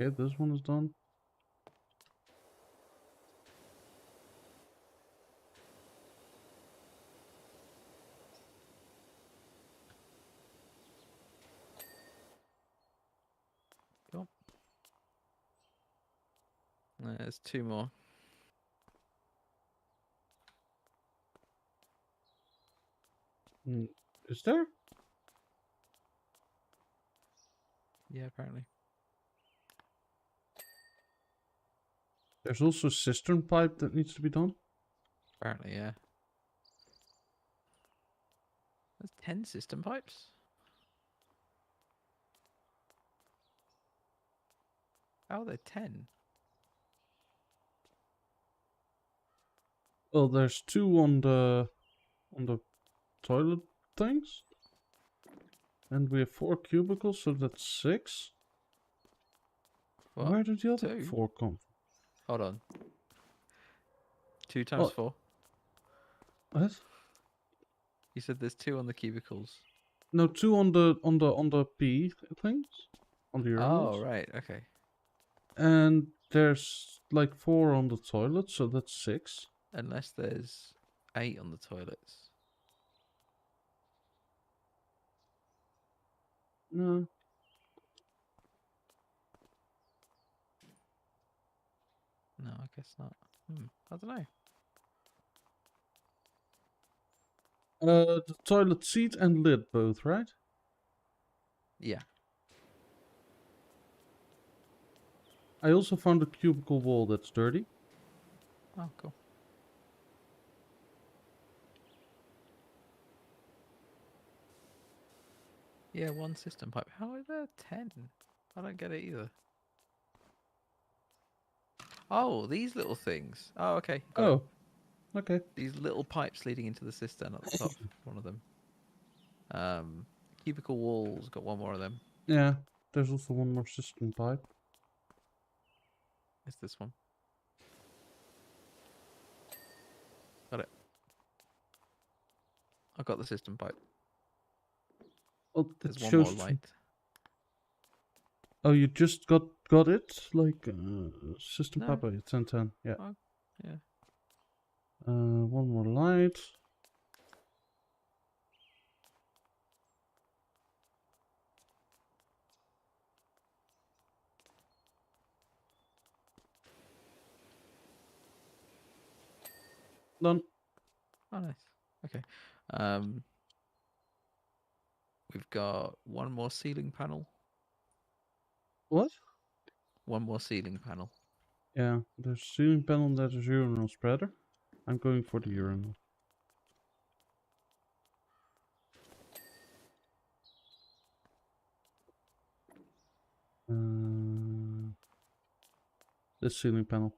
Okay, this one is done. There's 2 more. Is there? Yeah, apparently. There's also a cistern pipe that needs to be done. Apparently, yeah. There's 10 system pipes? How are there 10? Well, there's 2 on the toilet things. And we have 4 cubicles, so that's 6. What? Where did the other 2? 4 come from? Hold on. 2 times What? 4? What? You said there's 2 on the cubicles. No, 2 on the P things, on the urinals. Oh, right, okay. And there's like 4 on the toilet, so that's 6. Unless there's 8 on the toilets. No. No, I guess not. I don't know. The toilet seat and lid both, right? Yeah. I also found a cubicle wall that's dirty. Oh, cool. Yeah, 1 system pipe. How are there 10? I don't get it either. Oh, these little things. Oh, okay. Got it. Oh, okay. These little pipes leading into the cistern at the top. One of them. Cubicle walls. Got 1 more of them. Yeah, there's also 1 more cistern pipe. It's this one. Got it. I got the system pipe. Oh, that There's 1 shows. more light. Oh, you just got it? Like, system No. pipe, oh, 10. Yeah. Oh, yeah. 1 more light. Done. Oh, nice. Okay. We've got 1 more ceiling panel. What? 1 more ceiling panel. Yeah, there's ceiling panel and there's urinal spreader. I'm going for the urinal. This ceiling panel.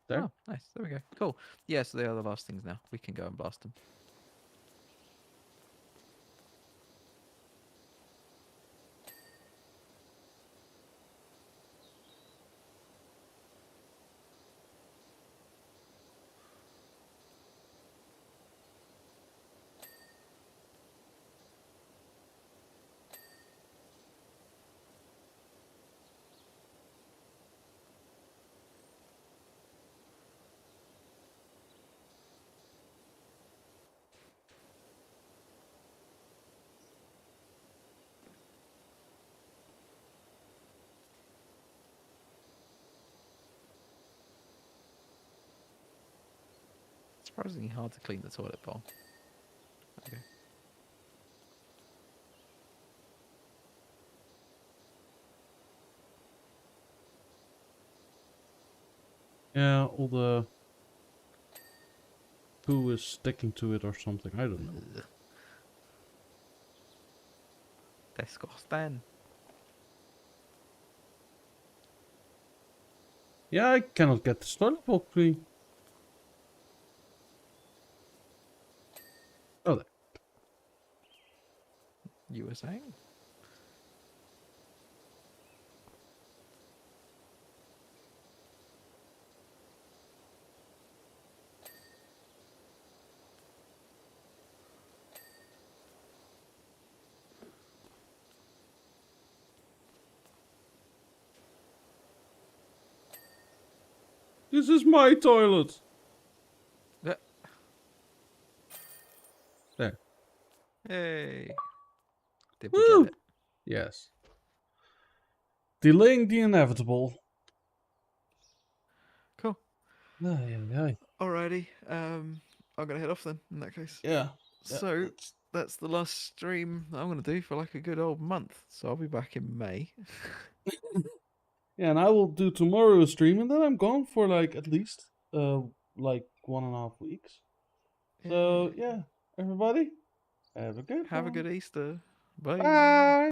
There. Oh, nice. There we go. Cool. Yeah, so they are the last things now. We can go and blast them. Surprisingly hard to clean the toilet bowl. Okay. Yeah, all the poo is sticking to it or something. I don't know. Ugh. Disgusting. Yeah, I cannot get the toilet bowl clean. Oh, there. You were saying? This is my toilet. Yeah. There. Hey. Did Woo! we get it? Yes. Delaying the inevitable. Cool. Aye. Alrighty. I'm gonna head off then. In that case. Yeah. So that's the last stream that I'm gonna do for like a good old month. So I'll be back in May. Yeah, and I will do tomorrow's stream, and then I'm gone for like at least like 1.5 weeks. So yeah, everybody, have a good Have a one. good Easter. Bye. Bye.